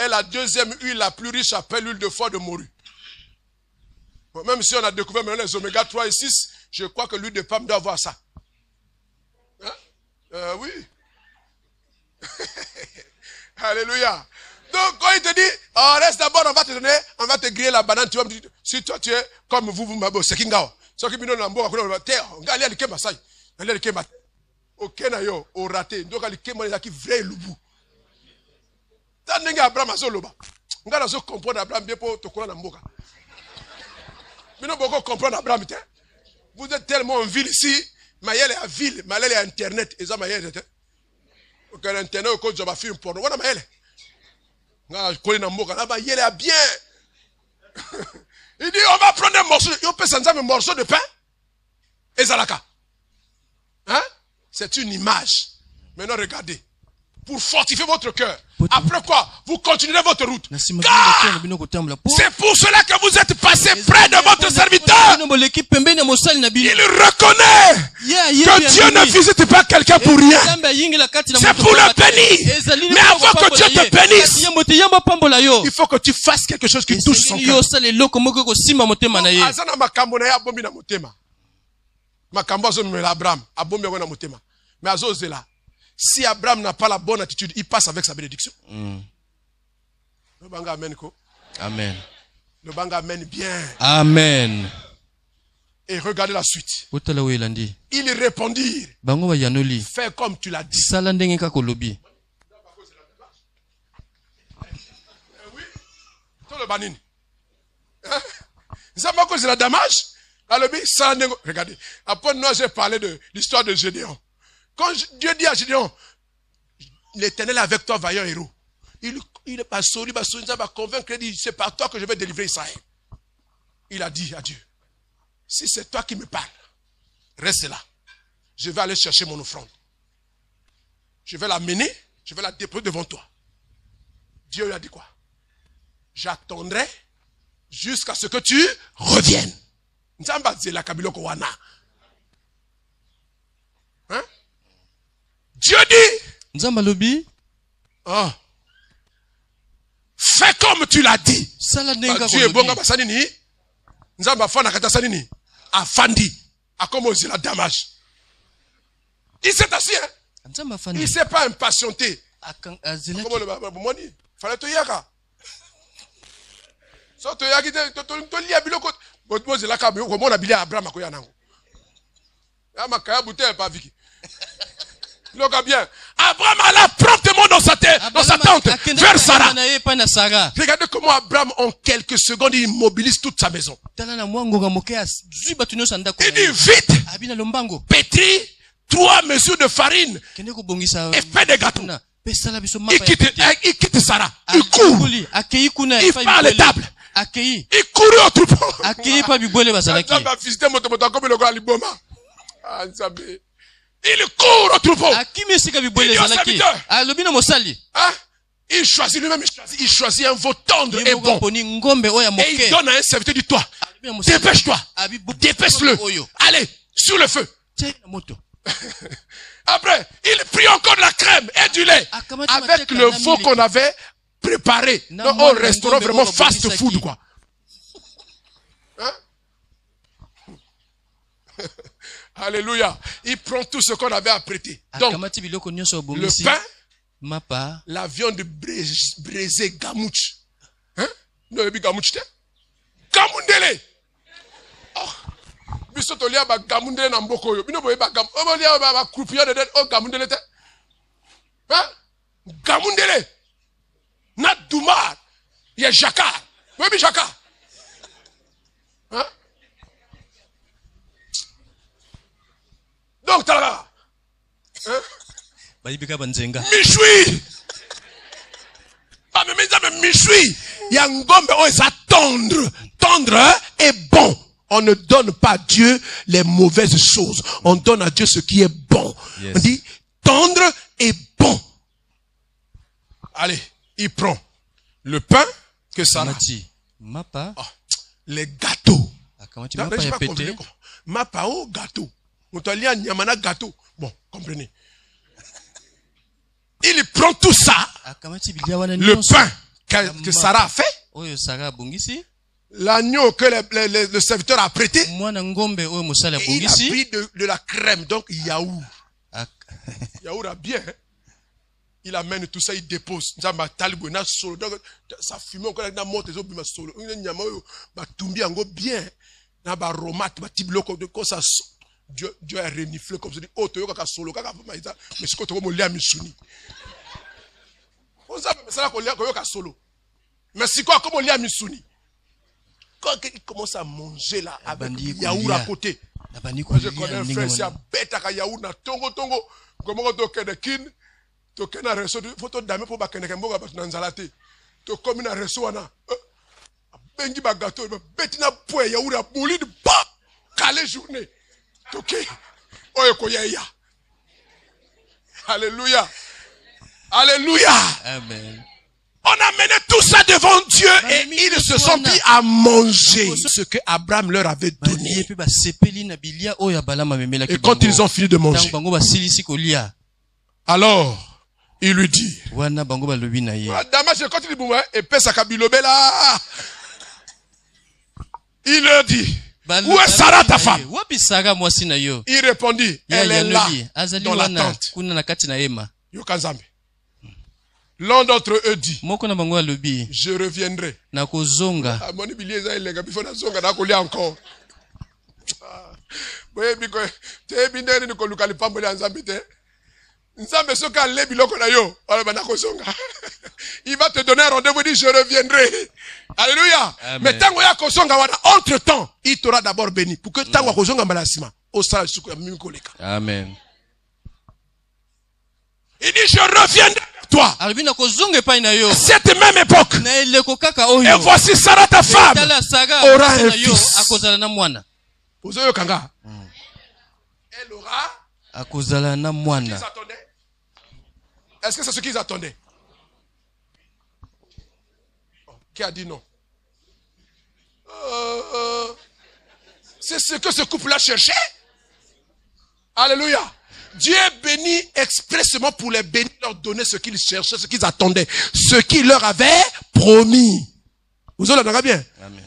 [SPEAKER 4] la deuxième huile la plus riche après l'huile de foie de morue. Bon, même si on a découvert maintenant les oméga 3 et 6, je crois que l'huile de palme doit avoir ça. Hein? Oui. Alléluia. Donc, quand il te dit, oh, reste d'abord, on va te griller la banane, tu vas me dire, si toi tu es comme vous, c'est Kingao. Ce qui me donne un bon, on va dire, on va aller à l'Ikema, ça y est, aller à l'Ikema. Ok, nayo, au raté, donc à l'Ikema, il y a qui vrai loup. T'as n'engue Abraham à Zoloba. On va comprendre Abraham bien pour te courir dans Mboka. Mais non, beaucoup comprendre Abraham, vous êtes tellement en ville ici, Maël est à ville, Maël est à Internet, et ça, Maël est. Ok, Internet, au code, je vais faire une porno. Voilà, Maël. Il est bien. Il dit, on va prendre un morceau de pain. Et Zalaka. Hein? C'est une image. Maintenant, regardez. Pour fortifier votre cœur. Après quoi? Vous continuerez votre route. Car c'est pour cela que vous êtes passé près de votre serviteur. Il reconnaît que Dieu ne visite pas quelqu'un pour rien. C'est pour le bénir. Mais avant que Dieu te bénisse, il faut que tu fasses quelque chose qui touche son cœur. Mais si Abraham n'a pas la bonne attitude, il passe avec sa bénédiction. Le banga amen ko.
[SPEAKER 5] Amen.
[SPEAKER 4] Le banga amen bien.
[SPEAKER 5] Amen.
[SPEAKER 4] Et regardez la suite.
[SPEAKER 5] Otala welandi.
[SPEAKER 4] Ils répondirent.
[SPEAKER 5] Bango ba yanoli.
[SPEAKER 4] Fais comme tu l'as dit.
[SPEAKER 5] Sala ndenge ka kolobi.
[SPEAKER 4] Oui. Tout le banine. Ça m'a causé la damage. Regardez. Après, nous, j'ai parlé de l'histoire de Gédéon. Quand Dieu dit à Gédéon, l'Éternel est avec toi, vaillant héros. Il est pas souri, il va convaincre, il dit, c'est par toi que je vais délivrer Israël. Il a dit à Dieu, si c'est toi qui me parles, reste là. Je vais aller chercher mon offrande. Je vais la mener, je vais la déposer devant toi. Dieu lui a dit quoi? J'attendrai jusqu'à ce que tu reviennes. Hein? Dieu dit, oh, fais comme tu l'as dit. Dieu est bon, Afandi, a commencé la damage. Il s'est assis, hein? Il ne s'est pas impatienté. Fallait te yaka. So to yaki to lia biloko. Bon c'est là ka on a bilé Abraham ko yanango. Ya makaya bouteille pas viki. Loka bien. Abraham alla promptement dans sa tente vers Sarah. Regardez comment Abraham en quelques secondes il mobilise toute sa maison. Il dit vite. Pétris 3 mesures de farine et fais des gâteaux. Il quitte Sarah. Il court. Il part à l'étable. Il courut au troupeau. Il court au troupeau. Il dit au serviteur. Il choisit lui-même. Il choisit un veau tendre et bon. Et il donne à un serviteur du toit. Dépêche-toi. Dépêche-le. Allez, sur le feu. Après, il prit encore de la crème et du lait avec le veau qu'on avait préparé dans un restaurant vraiment fast food, quoi. Hein? Alléluia. Il prend tout ce qu'on avait apprêté. Donc, le pain, la viande braisée gamouche. Hein? Non, il gamouche. Gamoundele. Oh. Bisotolia ba gamundele na mboko yo. Bino boye ba gam. Obolia ba krupia de o gamundele te. Hein? Gamundele. Na Doumar. Il y a Jacquard. Oui, mais Jacquard. Hein? Donc, t'as là. Hein? Michoui. Ah, mais Michoui. Il y a un gomme, oh, ça tendre. Tendre et bon. On ne donne pas à Dieu les mauvaises choses. On donne à Dieu ce qui est bon. Yes. On dit tendre et bon. Allez, il prend le pain que ça a. Oh, les gâteaux. Mapa au gâteau. On t'a dit à Nyamana gâteau. Bon, comprenez. Il prend tout ça. Le pain que Sarah a fait. L'agneau que le serviteur a prêté. Et il a pris de la crème, donc yaourt. Yaourt a bien. Hein? Il amène tout ça, il dépose. Ça fume encore dans monte les solo. Bien. Na ba romate ba tibloko de quoi ça Dieu a reniflé comme ça dit oh to yoka solo kaka mais c'est ko to mo lia misuni. On ça mais ça ko yoka solo. Mais c'est quoi comme lia misuni? Quand il commence à manger là avec yaourt à côté. Je connais un frère, c'est un bête à yaourt na tongo. Comment to kende kin to kena reso photo dame pour ba kende kemboga ba nanzalate. To comme na reso wana. Bengi ba gâteau, bête na poe yaourt à bolide ba calé journée. OK. Oyo ko ya. Alléluia. Alléluia. Amen. On a mené tout ça devant Dieu et ils se sont mis à manger ce que Abraham leur avait donné. Et quand ils ont fini de manger, alors, il lui dit, il leur dit, où est Sarah ta femme? Il répondit, elle est là, dans la tente. L'un d'entre eux dit,
[SPEAKER 5] moko na bango alobi
[SPEAKER 4] je reviendrai.
[SPEAKER 5] na kozonga
[SPEAKER 4] Ah, mon billet, ça, il est bifo na zonga na kolia encore. Boye biko, te bindeni ni koluka lipambo ya nzambe te. Nzambe soka le biloko na yo, wala bana kozonga. Il va te donner un rendez-vous, il dit je reviendrai. Alléluia.
[SPEAKER 5] Amen.
[SPEAKER 4] Mais tango ya kozonga wana, entre-temps, il t'aura d'abord béni. Pour que tango ya kozonga malasima, au sala suku ya mimi koleka.
[SPEAKER 5] amen.
[SPEAKER 4] Il dit je reviendrai vers toi.
[SPEAKER 5] alobi na kozonga epai na yo
[SPEAKER 4] Cette même époque.
[SPEAKER 5] na eleko kaka
[SPEAKER 4] Et
[SPEAKER 5] oyo
[SPEAKER 4] voici Sarah ta femme.
[SPEAKER 5] tala saga
[SPEAKER 4] aura
[SPEAKER 5] mwasi
[SPEAKER 4] un
[SPEAKER 5] na yo
[SPEAKER 4] fils.
[SPEAKER 5] akozala na mwana
[SPEAKER 4] Ozoyo kanga. Elle aura.
[SPEAKER 5] akozala na
[SPEAKER 4] Ils
[SPEAKER 5] mwana.
[SPEAKER 4] attendaient. Est-ce que c'est ce qu'ils attendaient? Oh, qui a dit non? C'est ce que ce couple-là cherchait. Alléluia. Dieu bénit expressément pour les bénir, leur donner ce qu'ils cherchaient, ce qu'ils attendaient, ce qu'il leur avait promis. Vous allez entendre bien?
[SPEAKER 5] Amen.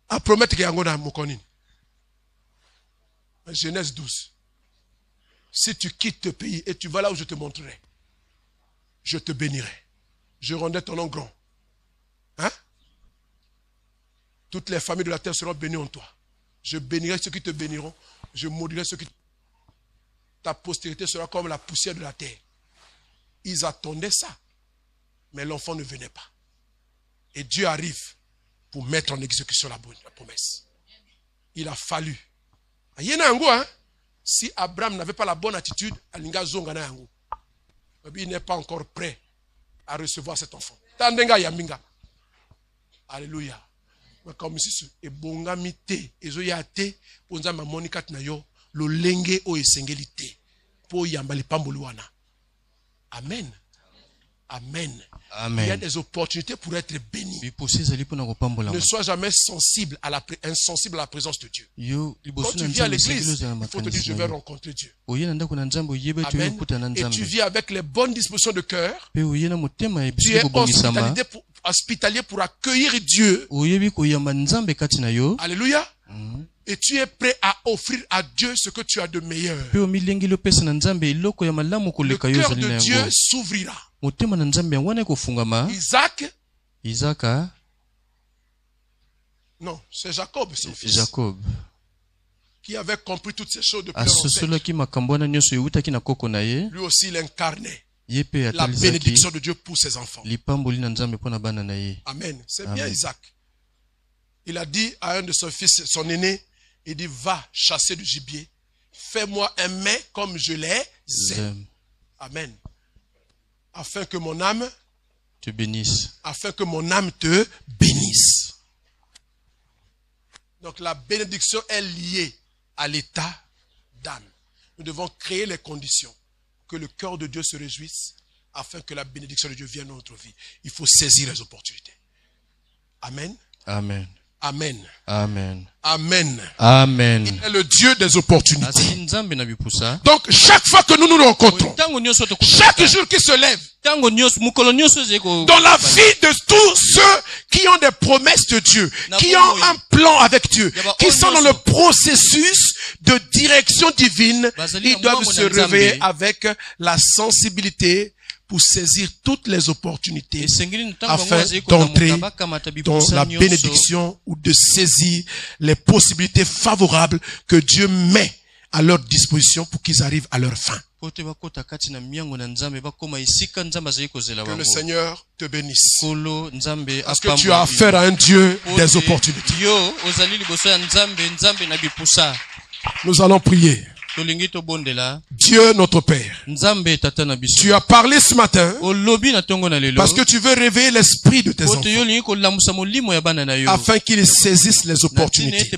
[SPEAKER 4] À promettre qu'il y a un mokonin. Genèse 12. Si tu quittes ce pays et tu vas là où je te montrerai, je te bénirai. Je rendrai ton nom grand. Hein? Toutes les familles de la terre seront bénies en toi. Je bénirai ceux qui te béniront. Je maudirai ceux qui... Ta postérité sera comme la poussière de la terre. Ils attendaient ça. Mais l'enfant ne venait pas. Et Dieu arrive pour mettre en exécution la promesse. Il a fallu. Hein? Si Abraham n'avait pas la bonne attitude, il n'est pas encore prêt à recevoir cet enfant. Alléluia. Comme si ebongami te ezoya te ponza mamonika tnayo lo lenge o esengeli te po yambali pamboli wana. Amen. Amen.
[SPEAKER 5] Amen.
[SPEAKER 4] Il y a des opportunités pour être béni.
[SPEAKER 5] Ne
[SPEAKER 4] Ne sois jamais insensible à la présence de Dieu. Quand tu viens à l'église, il faut te dire je vais rencontrer Dieu. Amen. Et tu viens avec les bonnes dispositions de cœur. Tu es hospitalier pour accueillir Dieu. Alléluia. Et tu es prêt à offrir à Dieu ce que tu as de meilleur. Le cœur de Dieu s'ouvrira. Isaac. Non, c'est Jacob, son fils.
[SPEAKER 5] Jacob.
[SPEAKER 4] Qui avait compris toutes ces choses depuis longtemps. Lui aussi, il incarnait la bénédiction de Dieu pour ses enfants. Amen. C'est bien Isaac. Il a dit à un de ses fils, son aîné, il dit, va chasser du gibier. Fais-moi un mets comme je les aime. Amen. Afin que mon âme
[SPEAKER 5] te bénisse.
[SPEAKER 4] Afin que mon âme te bénisse. Donc la bénédiction est liée à l'état d'âme. Nous devons créer les conditions que le cœur de Dieu se réjouisse afin que la bénédiction de Dieu vienne dans notre vie. Il faut saisir les opportunités. Amen.
[SPEAKER 5] Amen.
[SPEAKER 4] Amen.
[SPEAKER 5] Amen.
[SPEAKER 4] Amen.
[SPEAKER 5] Amen.
[SPEAKER 4] Il est le Dieu des opportunités. Donc, chaque fois que nous nous rencontrons, chaque jour qui se lève, dans la vie de tous ceux qui ont des promesses de Dieu, qui ont un plan avec Dieu, qui sont dans le processus de direction divine, ils doivent se réveiller avec la sensibilité pour saisir toutes les opportunités afin d'entrer dans la bénédiction ou de saisir les possibilités favorables que Dieu met à leur disposition pour qu'ils arrivent à leur fin. Que le Seigneur te bénisse. Parce que tu as affaire à un Dieu des opportunités. Nous allons prier. Dieu notre Père, tu as parlé ce matin parce que tu veux réveiller l'esprit de tes enfants afin qu'ils saisissent les opportunités.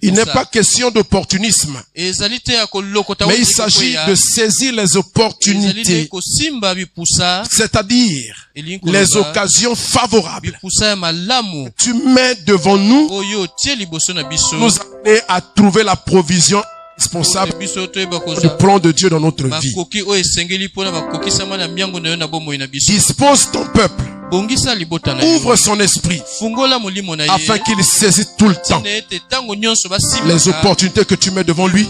[SPEAKER 4] Il n'est pas question d'opportunisme, mais il s'agit de saisir les opportunités, c'est-à-dire les occasions favorables. Tu mets devant nous, nous amener à trouver la provision responsable du plan de Dieu dans notre vie. Dispose ton peuple. Ouvre son esprit afin qu'il saisisse tout le temps les opportunités que tu mets devant lui,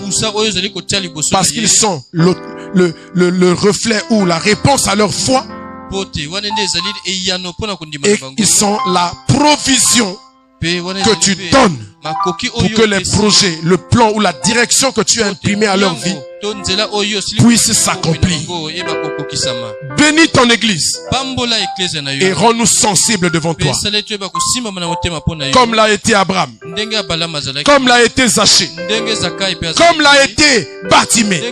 [SPEAKER 4] parce qu'ils sont le reflet ou la réponse à leur foi Et ils sont la provision que tu donnes pour que les projets, le plan ou la direction que tu as imprimé à leur vie puissent s'accomplir. Bénis ton église et rends-nous sensibles devant toi. Comme l'a été Abraham, comme l'a été Zachée, comme l'a été Bartimée,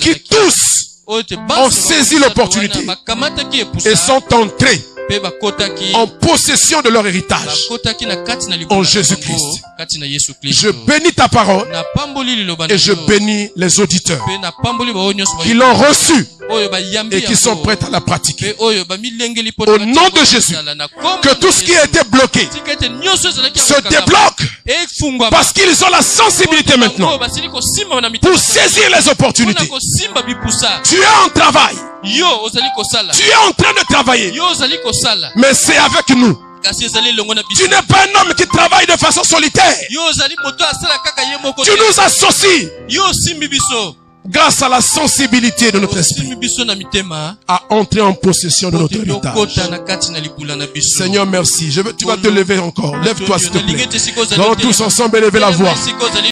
[SPEAKER 4] qui tous ont saisi l'opportunité et sont entrés en possession de leur héritage en Jésus-Christ. Je bénis ta parole et je bénis les auditeurs qui l'ont reçue et qui sont prêts à la pratiquer. Au nom de Jésus, que tout ce qui a été bloqué se débloque parce qu'ils ont la sensibilité maintenant pour saisir les opportunités. Tu es en travail. Tu es en train de travailler. Mais c'est avec nous. Tu n'es pas un homme qui travaille de façon solitaire. Tu nous associes grâce à la sensibilité de notre esprit à entrer en possession de notre héritage. Seigneur, merci. Tu vas te lever encore. Lève-toi s'il te plaît. Nous allons tous ensemble élever la voix.